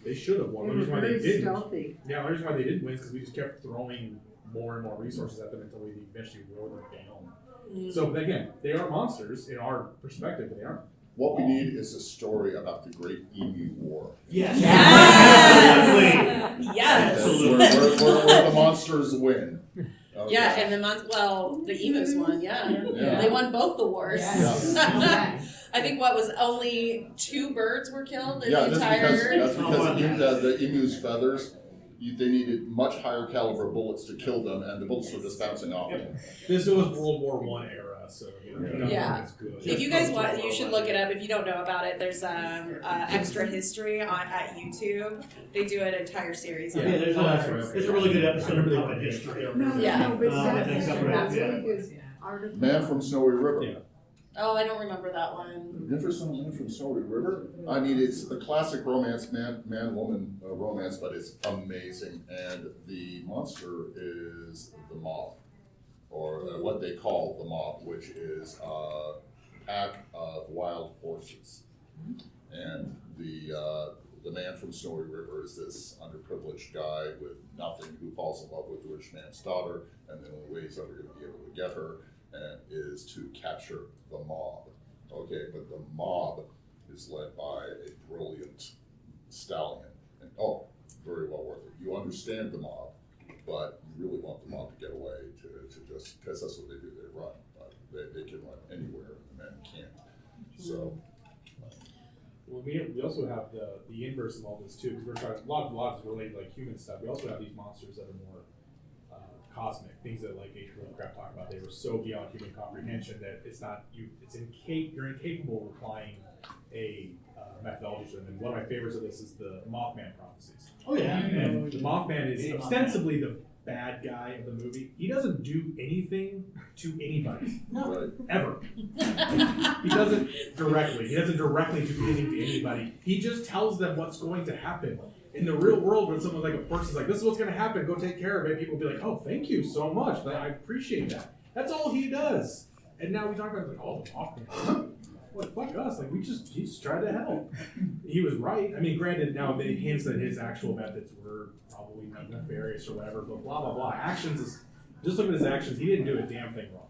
S4: They should have won. The reason why they didn't.
S14: Stealthy.
S4: Yeah, the reason why they didn't win is because we just kept throwing more and more resources at them until we eventually wore them down. So again, they are monsters in our perspective. They aren't.
S3: What we need is a story about the Great Emu War.
S4: Yes.
S5: Yes.
S3: Where the monsters win. Okay.
S5: Yeah, and the emus won. Yeah. They won both the wars.
S3: Yes.
S5: I think only 2 birds were killed in
S3: Yeah,
S5: the entire.
S3: that's because the emu's feathers. They needed much higher caliber bullets to kill them, and the bullets were just bouncing off of them.
S4: This was World War I era, so
S5: Yeah.
S4: good.
S5: If you guys want, you should look it up. If you don't know about it, there's extra history at YouTube. They do an entire series on it.
S6: There's a really good episode about history.
S14: No, but that's
S6: Yeah.
S14: really good article.
S3: Man from Snowy River.
S4: Yeah.
S5: Oh, I don't remember that one.
S3: Never saw Man from Snowy River? I mean, it's a classic romance, man-woman romance, but it's amazing. And the monster is the mob, or what they call the mob, which is a pack of wild horses. And the man from Snowy River is this underprivileged guy with nothing who falls in love with the rich man's daughter, and the only way he's ever going to be able to get her is to capture the mob. Okay, but the mob is led by a brilliant stallion. And very well worth it. You understand the mob, but you really want the mob to get away to just, because that's what they do, they run. They can run anywhere, and the men can't. So.
S4: Well, we also have the inverse of all this too, because we're talking a lot is related to like human stuff. We also have these monsters that are more cosmic, things that like H. Lovecraft talked about. They were so beyond human comprehension that you're incapable of applying a methodology to them. And one of my favorites of this is the Mothman prophecies.
S6: Oh yeah.
S4: And the Mothman is ostensibly the bad guy of the movie. He doesn't do anything to anybody.
S3: No.
S4: Ever. He doesn't directly do anything to anybody. He just tells them what's going to happen. In the real world, when someone a person's like, this is what's going to happen, go take care of it, people will be like, oh, thank you so much. I appreciate that. That's all he does. And now we talk about the Mothman. Well, fuck us. Like, he just tried to help. He was right. I mean, granted, now they hints that his actual methods were probably not nefarious or whatever, but blah, blah, blah. Actions is, just look at his actions. He didn't do a damn thing wrong.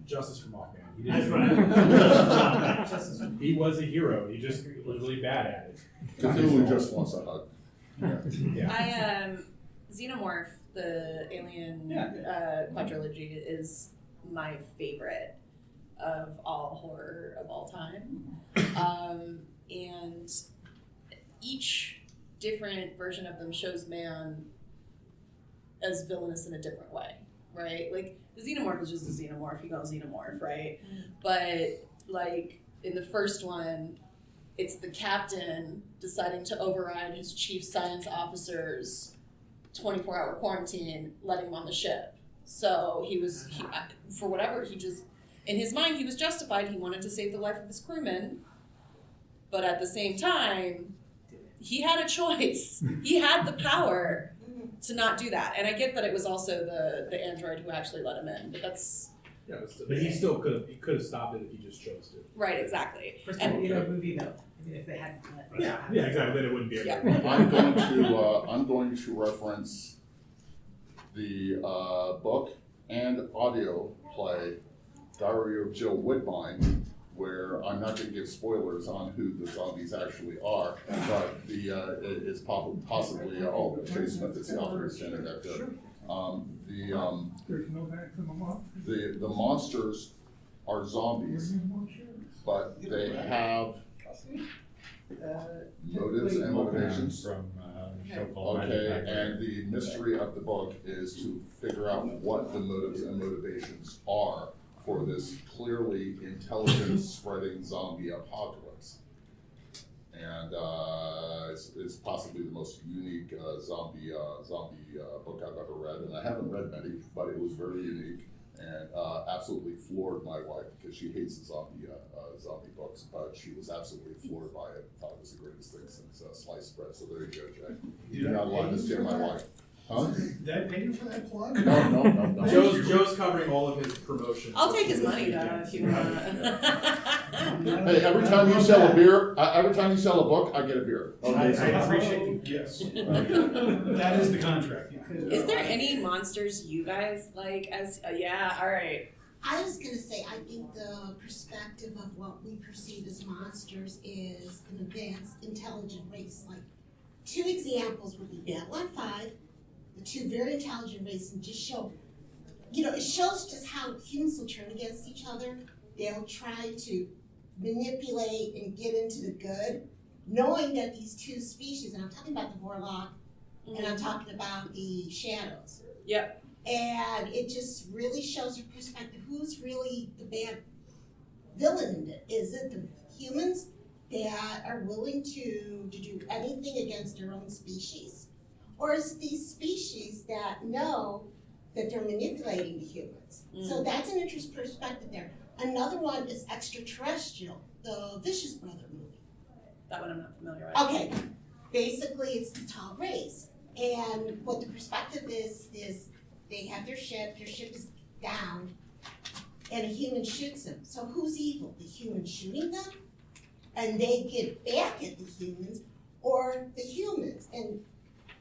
S4: Justice for Mothman. He didn't.
S6: That's right.
S4: He was a hero. He just was really bad at it.
S3: Cthulhu just wants a hug.
S4: Yeah.
S5: Xenomorph, the Alien quadrilogy, is my favorite of all horror of all time. And each different version of them shows man as villainous in a different way, right? Like, the Xenomorph is just a Xenomorph, you go Xenomorph, right? But, like, in the first one, it's the captain deciding to override his chief science officer's 24-hour quarantine, letting him on the ship. So for whatever, he just, in his mind, he was justified. He wanted to save the life of his crewmen, but at the same time, he had a choice. He had the power to not do that. And I get that it was also the android who actually let him in, but that's...
S4: Yeah, but he still could have stopped it if he just chose to.
S5: Right, exactly.
S6: First time in a movie though. I mean, if they hadn't done it.
S4: Yeah, exactly. Then it wouldn't be a
S5: Yeah.
S4: movie.
S3: I'm going to reference the book and audio play Diary of Jill Woodbine, where I'm not going to give spoilers on who the zombies actually are, but it's possibly Jay Smith is the author, is standing that good.
S11: There's no maximum option.
S3: The monsters are zombies, but they have motives and motivations.
S15: From a show called Magic
S3: Okay,
S15: Factory.
S3: and the mystery of the book is to figure out what the motives and motivations are for this clearly intelligence spreading zombie apocalypse. And it's possibly the most unique zombie book I've ever read, and I haven't read many, but it was very unique and absolutely floored my wife because she hates the zombie books, but she was absolutely floored by it. Thought it was the greatest thing since sliced bread. So there you go, Jay. You're not allowed to steal my wife. Huh?
S6: Did I pay you for that plug?
S3: No.
S4: Joe's covering all of his promotions.
S5: I'll take his money though if you want.
S3: Hey, every time you sell a beer, every time you sell a book, I get a beer.
S6: I appreciate you. Yes. That is the contract.
S5: Is there any monsters you guys like as, yeah, all right.
S12: I was gonna say, I think the perspective of what we perceive as monsters is an advanced, intelligent race. Like, 2 examples would be Babylon 5, the 2 very intelligent races, and just show, it shows just how humans will turn against each other. They'll try to manipulate and get into the good, knowing that these 2 species, and I'm talking about the Vorlog, and I'm talking about the Shadows.
S5: Yep.
S12: And it just really shows your perspective. Who's really the bad villain in it? Is it the humans that are willing to do anything against their own species? Or is it these species that know that they're manipulating the humans? So that's an interesting perspective there. Another one is Extraterrestrial, the Vicious Brother movie.
S5: That one I'm not familiar with.
S12: Okay, basically it's the tall race. And what the perspective is they have their ship is down, and a human shoots them. So who's evil? The human shooting them? And they get back at the humans, or the humans? And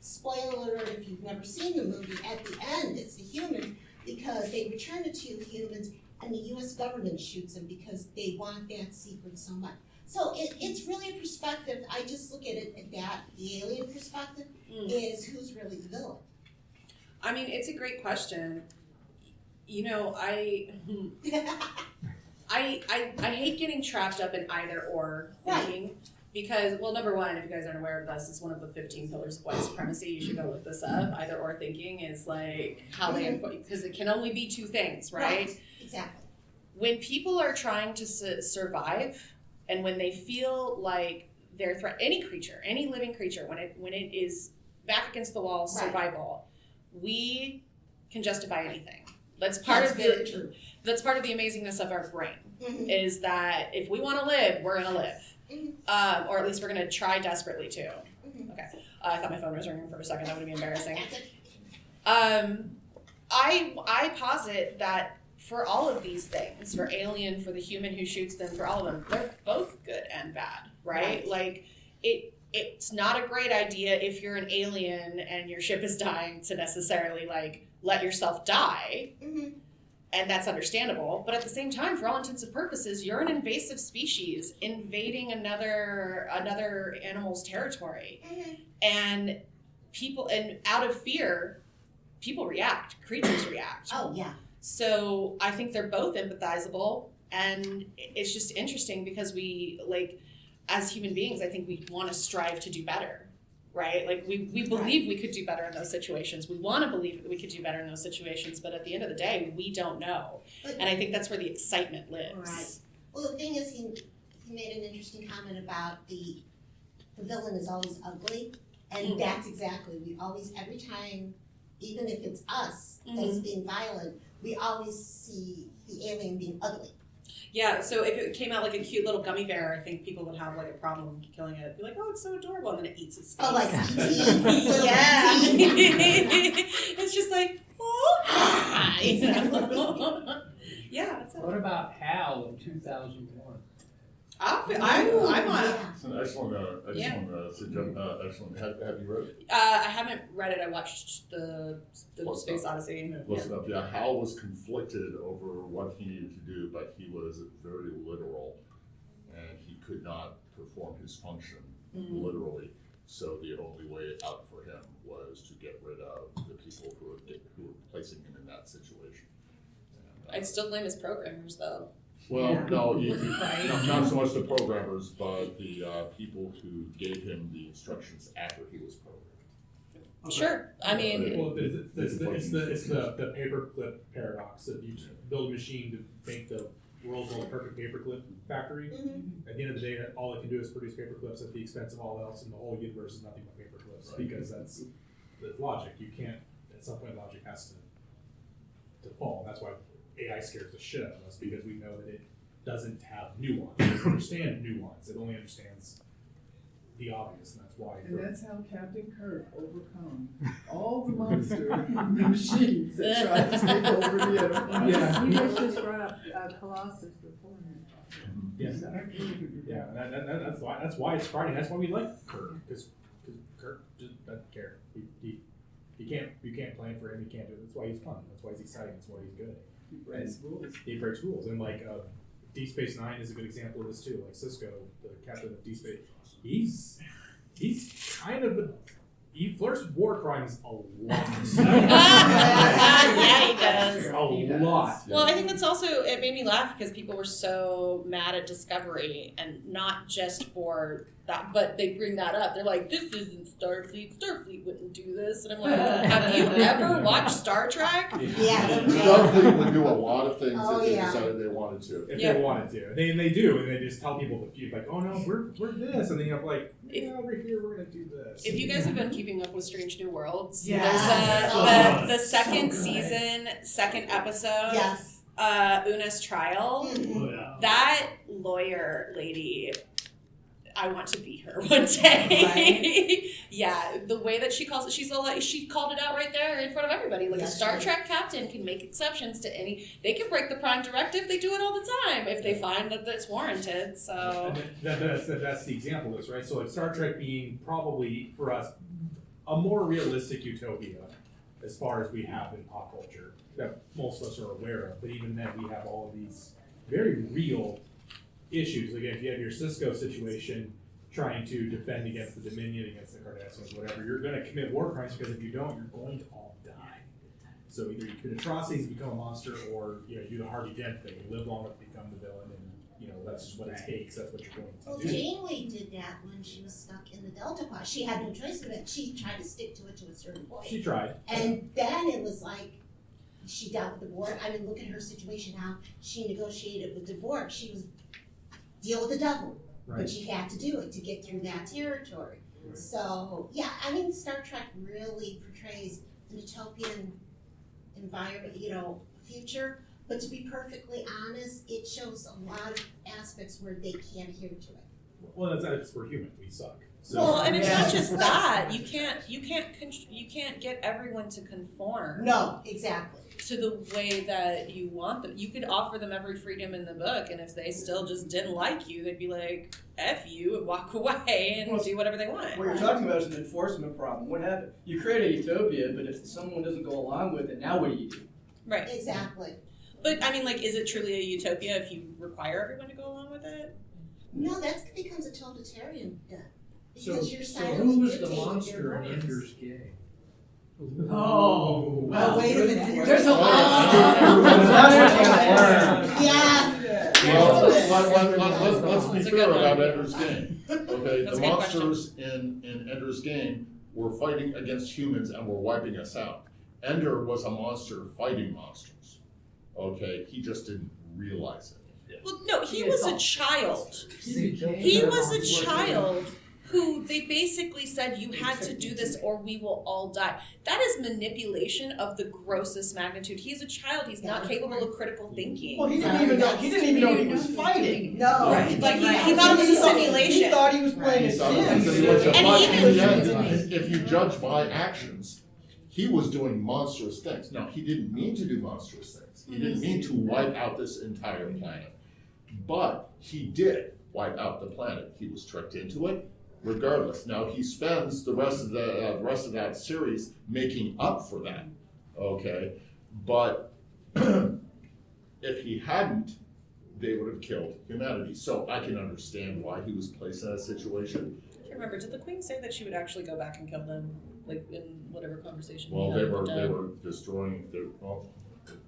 S12: spoiler alert if you've never seen the movie, at the end it's the humans because they return the 2 humans and the US government shoots them because they want that secret so much. So it's really a perspective. I just look at it at that, the alien perspective is who's really the villain.
S5: I mean, it's a great question. I hate getting trapped up in either or thinking because, well, number one, if you guys aren't aware of this, it's one of the 15 pillars of white supremacy. You should go look this up. Either or thinking is like how they, because it can only be 2 things, right?
S12: Exactly.
S5: When people are trying to survive and when they feel like they're any creature, any living creature, when it is back against the wall, survival, we can justify anything. That's part of the amazingness of our brain, is that if we want to live, we're going to live. Or at least we're going to try desperately to. Okay. I thought my phone was ringing for a second. That would be embarrassing. I posit that for all of these things, for Alien, for the human who shoots them, for all of them, they're both good and bad, right? Like, it's not a great idea if you're an alien and your ship is dying to necessarily, like, let yourself die.
S12: Mm-hmm.
S5: And that's understandable. But at the same time, for all intents and purposes, you're an invasive species invading another animal's territory.
S12: Mm-hmm.
S5: And out of fear, people react, creatures react.
S12: Oh, yeah.
S5: So I think they're both empathizable, and it's just interesting because we, like, as human beings, I think we want to strive to do better, right? Like, we believe we could do better in those situations. We want to believe that we could do better in those situations, but at the end of the day, we don't know. And I think that's where the excitement lives.
S12: Right. Well, the thing is, he made an interesting comment about the villain is always ugly, and that's exactly, we always, every time, even if it's us that's being violent, we always see the alien being ugly.
S5: Yeah, so if it came out like a cute little gummy bear, I think people would have like a problem killing it. Be like, oh, it's so adorable, and then it eats its face.
S12: Oh, like
S5: yeah. It's just like, oh, you know? Yeah.
S9: What about Hal in 2001?
S5: I'm on.
S3: It's an excellent suggestion. Excellent. Have you read it?
S5: I haven't read it. I watched the Space Odyssey.
S3: Listen up. Yeah, Hal was conflicted over what he needed to do, but he was very literal, and he could not perform his function literally. So the only way out for him was to get rid of the people who were placing him in that situation. And,
S5: I'd still blame his programmers, though.
S3: well, no, not so much the programmers, but the people who gave him the instructions after he was programmed.
S5: Sure, I mean,
S4: well, it's the paperclip paradox. If you build a machine to make the world's most perfect paperclip factory, at the end of the day, all it can do is produce paperclips at the expense of all else, and the whole universe is nothing but paperclips. Right. Because that's logic. You can't. At some point, logic has to fall. That's why AI scares the shit out of us, because we know that it doesn't have nuance. It doesn't understand nuance. It only understands the obvious, and that's why.
S8: And that's how Captain Kirk overcome all the monster machines that tried to take over the Enterprise.
S14: Yeah. You guys just brought up Colossus before.
S4: Yes. Yeah, that's why it's Friday. That's why we like Kirk, because Kirk just doesn't care. You can't plan for him. You can't do it. That's why he's fun. That's why he's exciting. That's why he's good.
S8: He breaks rules.
S4: He breaks rules, and like Deep Space Nine is a good example of this too. Like Cisco, the captain of Deep Space, he's kind of he flirts with war crimes a lot.
S5: Yeah, he does.
S4: A lot.
S5: Well, I think that's also, it made me laugh because people were so mad at Discovery, and not just for that, but they bring that up. They're like, this isn't Starfleet. Starfleet wouldn't do this. And I'm like, have you ever watched Star Trek?
S12: Yeah.
S3: Starfleet would do a lot of things if they decided they wanted to.
S4: If they wanted to. They do, and they just tell people the feud, like, oh no, we're this. And then you're like, over here, we're going to do this.
S5: If you guys have been keeping up with Strange New Worlds,
S12: Yes.
S5: there's the second season, second episode.
S12: Yes.
S5: Una's trial. That lawyer lady, I want to be her one day.
S12: Right.
S5: Yeah, the way that she calls it, she called it out right there in front of everybody. Like, a Star Trek captain can make exceptions to they can break the Prime Directive. They do it all the time if they find that it's warranted. So
S4: that's the example of this, right? So like Star Trek being probably for us a more realistic utopia as far as we have in pop culture that most of us are aware of. But even then, we have all of these very real issues. Like if you have your Cisco situation trying to defend against the Dominion, against the Cardassians, whatever, you're going to commit war crimes, because if you don't, you're going to all die. So either you commit atrocities and become a monster, or you do the Harvey Dent thing. You live long enough to become the villain, and that's just what it takes. That's what you're going to
S12: Well,
S4: do.
S12: Janeway did that when she was stuck in the Delta Quadrant. She had no choice but she tried to stick to it to a certain point.
S4: She tried.
S12: And then it was like, she dealt with the Borg. I mean, look at her situation now. She negotiated with the Borg. She was deal with the devil.
S4: Right.
S12: But she had to do it to get through that territory. Right. So, yeah, I mean, Star Trek really portrays the utopian environment, future. But to be perfectly honest, it shows a lot of aspects where they can't adhere to it.
S4: Well, that's we're human. We suck. So,
S5: Well, and it's not just that. You can't get everyone to conform.
S12: No, exactly.
S5: To the way that you want them. You could offer them every freedom in the book, and if they still just didn't like you, they'd be like, F you, and walk away and do whatever they want.
S7: What you're talking about is an enforcement problem. What happened? You create a utopia, but if someone doesn't go along with it, now what do you do?
S5: Right.
S12: Exactly.
S5: But, I mean, like, is it truly a utopia if you require everyone to go along with it?
S12: No, that becomes a totalitarian. Yeah.
S9: So,
S12: Because you're
S9: so
S12: silently
S9: who was the
S12: dictating
S9: monster
S12: their
S9: in
S12: norms.
S9: Ender's Game?
S8: Oh, wow.
S12: Wait a minute.
S8: There's a lot.
S12: Yeah.
S3: Well, let's be
S5: That's a
S3: fair
S5: good one.
S3: about Ender's Game. Okay,
S5: That's
S3: the
S5: a good
S3: monsters in Ender's Game were fighting against humans and were wiping us out. Ender was a monster fighting monsters. Okay, he just didn't realize it.
S5: Well, no, he was a child.
S8: He
S5: He was a child who they basically said, you had to do this or we will all die. That is manipulation of the grossest magnitude. He's a child. He's not capable of critical thinking.
S7: Well, he didn't even know. He didn't even know he was fighting.
S12: No.
S5: Right. Like, he thought it was a simulation.
S7: He thought he was playing a sim.
S5: And
S3: If you judge by actions, he was doing monstrous things. Now, he didn't mean to do monstrous things. He didn't mean to wipe out this entire planet. But he did wipe out the planet. He was tricked into it. Regardless, now he spends the rest of that series making up for that. Okay, but if he hadn't, they would have killed humanity. So I can understand why he was placed in that situation.
S5: I can't remember, did the queen say that she would actually go back and kill them, like in whatever conversation?
S3: Well,
S5: we
S3: they
S5: had
S3: were
S5: with
S3: they
S5: them?
S3: were destroying their.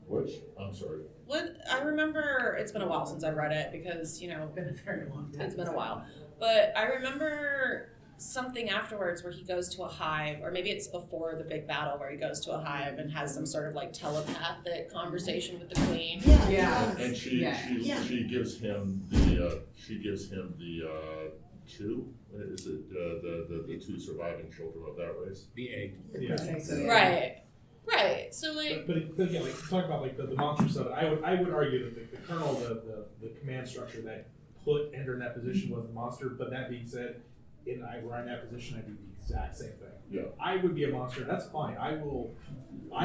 S3: Which? I'm sorry.
S5: What I remember, it's been a while since I've read it because, you know,
S8: Been a very long time.
S5: it's been a while. But I remember something afterwards where he goes to a hive, or maybe it's before the big battle where he goes to a hive and has some sort of like telepathic conversation with the queen.
S12: Yeah.
S3: And she gives him the two. Is it the two surviving children of that race?
S9: The egg.
S5: Right. Right. So like,
S4: but again, like talk about like the monster stuff. I would argue that the kernel, the command structure that put Ender in that position was the monster. But that being said, were I in that position, I'd do the exact same thing.
S3: Yeah.
S4: I would be a monster. That's fine. I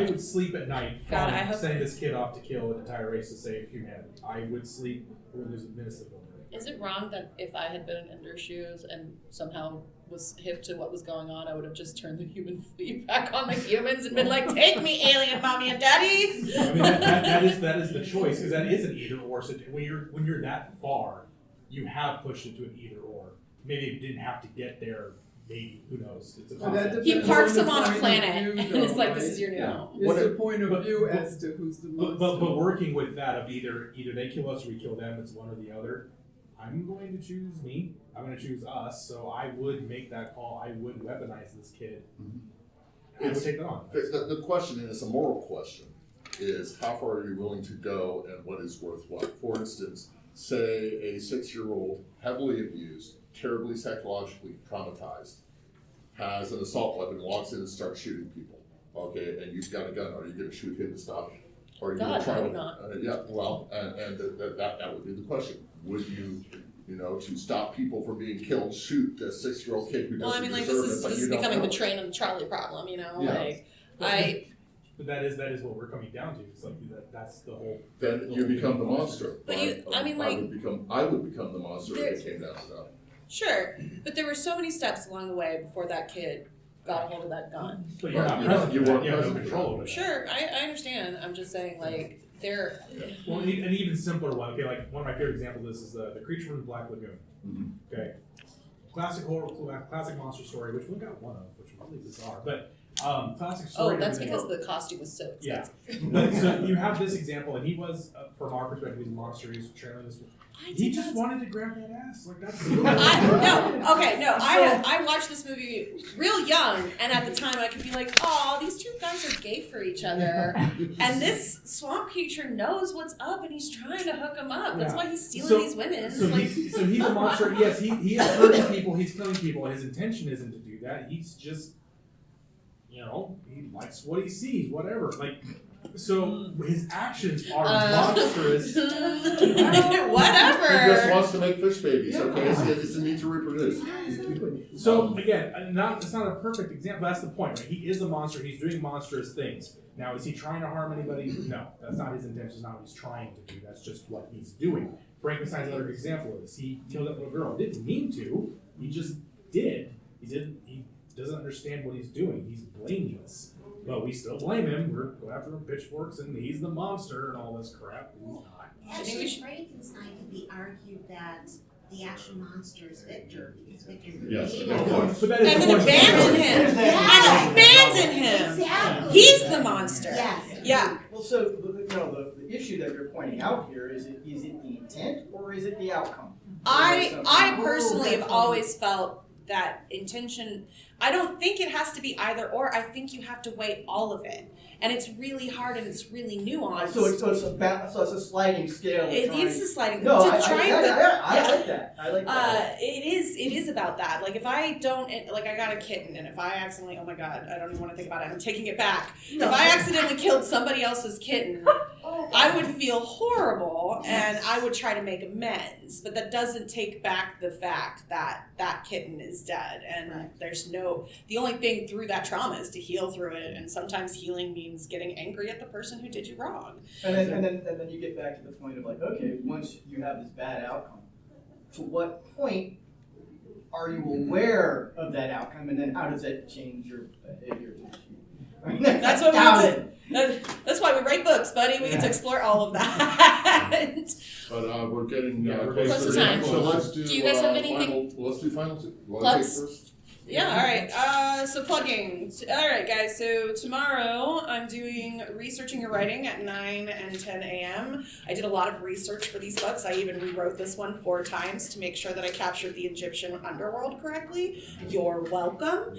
S4: would sleep at night,
S5: God, I hope-
S4: sending this kid off to kill an entire race to save humanity. I would sleep when there's a minute.
S5: is it wrong that if I had been in Ender's shoes and somehow was hip to what was going on, I would have just turned the human fleet back on the humans and been like, take me, alien mommy and daddy?
S4: I mean, that is the choice, because that is an either or. So when you're that far, you have pushed it to an either or. Maybe it didn't have to get there. Maybe, who knows? It's a concept.
S5: He parks them on a planet and is like, this is your new home.
S8: It's the point of view as to who's the monster.
S4: But working with that of either they kill us or we kill them, it's one or the other. I'm going to choose me. I'm going to choose us. So I would make that call. I would weaponize this kid. I would take that on.
S3: The question, and it's a moral question, is how far are you willing to go and what is worth what? For instance, say a 6-year-old, heavily abused, terribly psychologically traumatized, has an assault weapon, walks in and starts shooting people. Okay, and you've got a gun. Are you going to shoot him to stop him? Or are you going to try
S5: I would
S3: to?
S5: not.
S3: Yeah, well, and that would be the question. Would you, to stop people from being killed, shoot a 6-year-old kid who doesn't
S5: Well, I mean, like,
S3: deserve
S5: this
S3: it, but
S5: is
S3: you don't
S5: becoming
S3: know?
S5: the train and the trolley problem, you know?
S3: Yeah.
S4: But that is what we're coming down to. It's like that's the whole.
S3: Then you become the monster.
S5: But
S3: I would become the monster if it came down to that.
S5: Sure, but there were so many steps along the way before that kid got a hold of that gun.
S4: But you're not present.
S3: You
S4: for that.
S3: weren't
S4: You have no
S3: present for
S4: control
S3: that.
S4: over that.
S5: Sure, I understand. I'm just saying, like, they're.
S4: Well, an even simpler one. Okay, like one of my favorite examples of this is the creature from the Black Lagoon.
S3: Mm-hmm.
S4: Okay, classic monster story, which we got one of, which was really bizarre, but classic story.
S5: Oh, that's because the costume was so expensive.
S4: Yeah. But, so you have this example, and he was, from our perspective, he's a monster. He was trailing this. He just wanted to grab that ass. Like that's.
S5: I watched this movie real young, and at the time I could be like, "Oh, these two guys are gay for each other," and this swamp creature knows what's up, and he's trying to hook them up. That's why he's stealing these women.
S4: So he's a monster. Yes, he is hurting people. He's killing people. His intention isn't to do that. He's just, he likes what he sees. Whatever. Like, So his actions are monstrous.
S5: Whatever.
S3: He just wants to make fish babies. Okay, it's a need to reproduce.
S4: So again, it's not a perfect example. That's the point, right? He is a monster. He's doing monstrous things. Now, is he trying to harm anybody? No, that's not his intention. That's not what he's trying to do. That's just what he's doing. Frankenstein's another example of this. He killed that little girl. He didn't mean to. He just did. He doesn't understand what he's doing. He's blameless. But we still blame him. We're going after him pitchforks, and he's the monster and all this crap. He's not.
S12: Actually, Frankenstein can be argued that the actual monster is Victor, because Victor
S3: Yes,
S12: created
S3: of
S12: him.
S3: course.
S5: And then abandon him.
S12: Yes.
S5: And abandon him.
S12: Exactly.
S5: He's the monster.
S12: Yes.
S5: Yeah.
S7: Well, so the issue that you're pointing out here is it the intent or is it the outcome?
S5: I personally have always felt that intention. I don't think it has to be either or. I think you have to weigh all of it, and it's really hard and it's really nuanced.
S7: So it's a sliding scale.
S5: It is a sliding.
S7: No, I
S5: like
S7: that. I like that.
S5: It is about that. Like if I don't, like I got a kitten, and if I accidentally, oh my god, I don't even want to think about it. I'm taking it back.
S7: No.
S5: If I accidentally killed somebody else's kitten, I would feel horrible, and I would try to make amends. But that doesn't take back the fact that that kitten is dead, and there's no. The only thing through that trauma is to heal through it, and sometimes healing means getting angry at the person who did you wrong.
S7: And then you get back to the point of like, okay, once you have this bad outcome, to what point are you aware of that outcome, and then how does that change your behavior? I mean,
S5: That's what that's why we write books, buddy. We get to explore all of that.
S3: But we're getting
S5: close to time.
S3: So let's do.
S5: Do you guys have anything?
S3: Let's do final two.
S5: Plugs?
S3: First?
S5: Yeah, all right. So plugging. All right, guys. So tomorrow I'm doing Researching Your Writing at 9 and 10 a.m. I did a lot of research for these books. I even rewrote this one 4 times to make sure that I captured the Egyptian underworld correctly. You're welcome.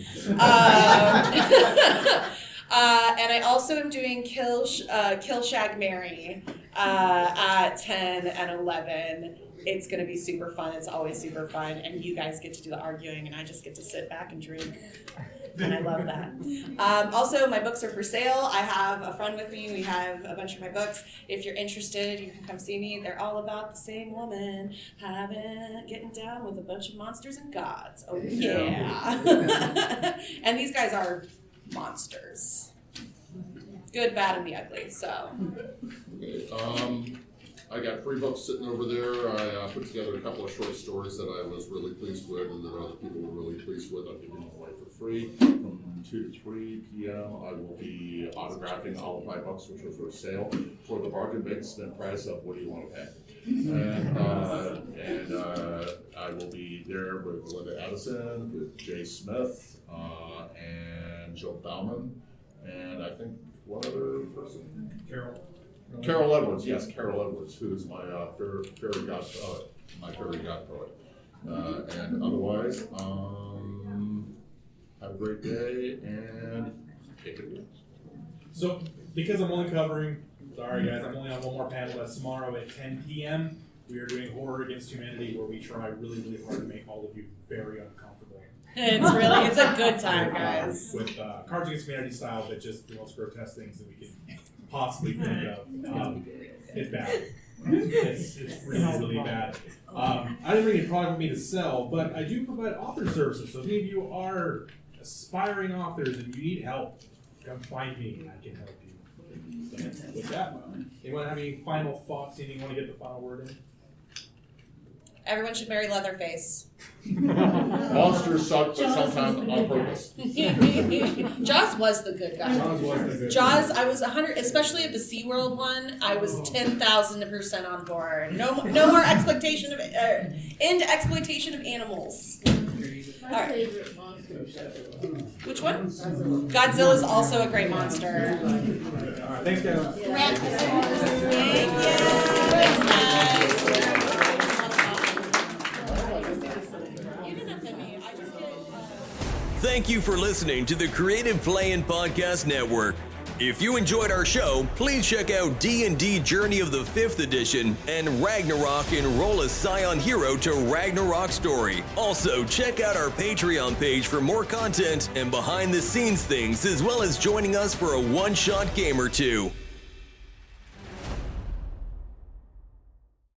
S5: And I also am doing Kill, Shag, Marry at 10 and 11. It's going to be super fun. It's always super fun. And you guys get to do the arguing, and I just get to sit back and drink. And I love that. Also, my books are for sale. I have a friend with me. We have a bunch of my books. If you're interested, you can come see me. They're all about the same woman getting down with a bunch of monsters and gods. Oh, yeah. And these guys are monsters. Good, bad, and the ugly. So.
S3: Okay, I got 3 books sitting over there. I put together a couple of short stories that I was really pleased with and that other people were really pleased with. I'm giving them away for free. From 2 to 3 p.m. I will be autographing all of my books, which are for sale, for the bargain basement price of what do you want to pay. And I will be there with Linda Addison, with Jay Smith, and Joe Bauman, and I think one other person. Carol Edwards, yes, Carol Edwards, who is my fairy god poet. And otherwise, have a great day and take it away.
S4: So, because I'm only covering, sorry guys, I'm only on one more panel. That's tomorrow at 10 p.m. We are doing Horror Against Humanity, where we try really, really hard to make all of you very uncomfortable.
S5: It's a good time, guys.
S4: With Cards Against Humanity style, but just the most grotesque things that we can possibly think of. It's bad. It's really, really bad. I didn't bring any product with me to sell, but I do provide author services. So if any of you are aspiring authors and you need help, come find me and I can help you. So with that, anyone have any final thoughts? Anything you want to get the final word in?
S5: Everyone should marry Leatherface.
S3: Monsters suck, but sometimes on purpose.
S5: Jaws was the good guy.
S4: Jaws was the good
S5: Jaws, I was 100, especially at the SeaWorld one, I was 10,000% on board. No more exploitation of, end exploitation of animals.
S8: My favorite monster show.
S5: Which one? Godzilla is also a great monster.
S4: All right, thanks guys.
S5: Thank you. Thanks, guys.
S1: Thank you for listening to the Creative Play-In Podcast Network. If you enjoyed our show, please check out D&D Journey of the 5th Edition and Ragnarok Enroll a Scion Hero to Ragnarok Story. Also, check out our Patreon page for more content and behind-the-scenes things, as well as joining us for a one-shot game or two.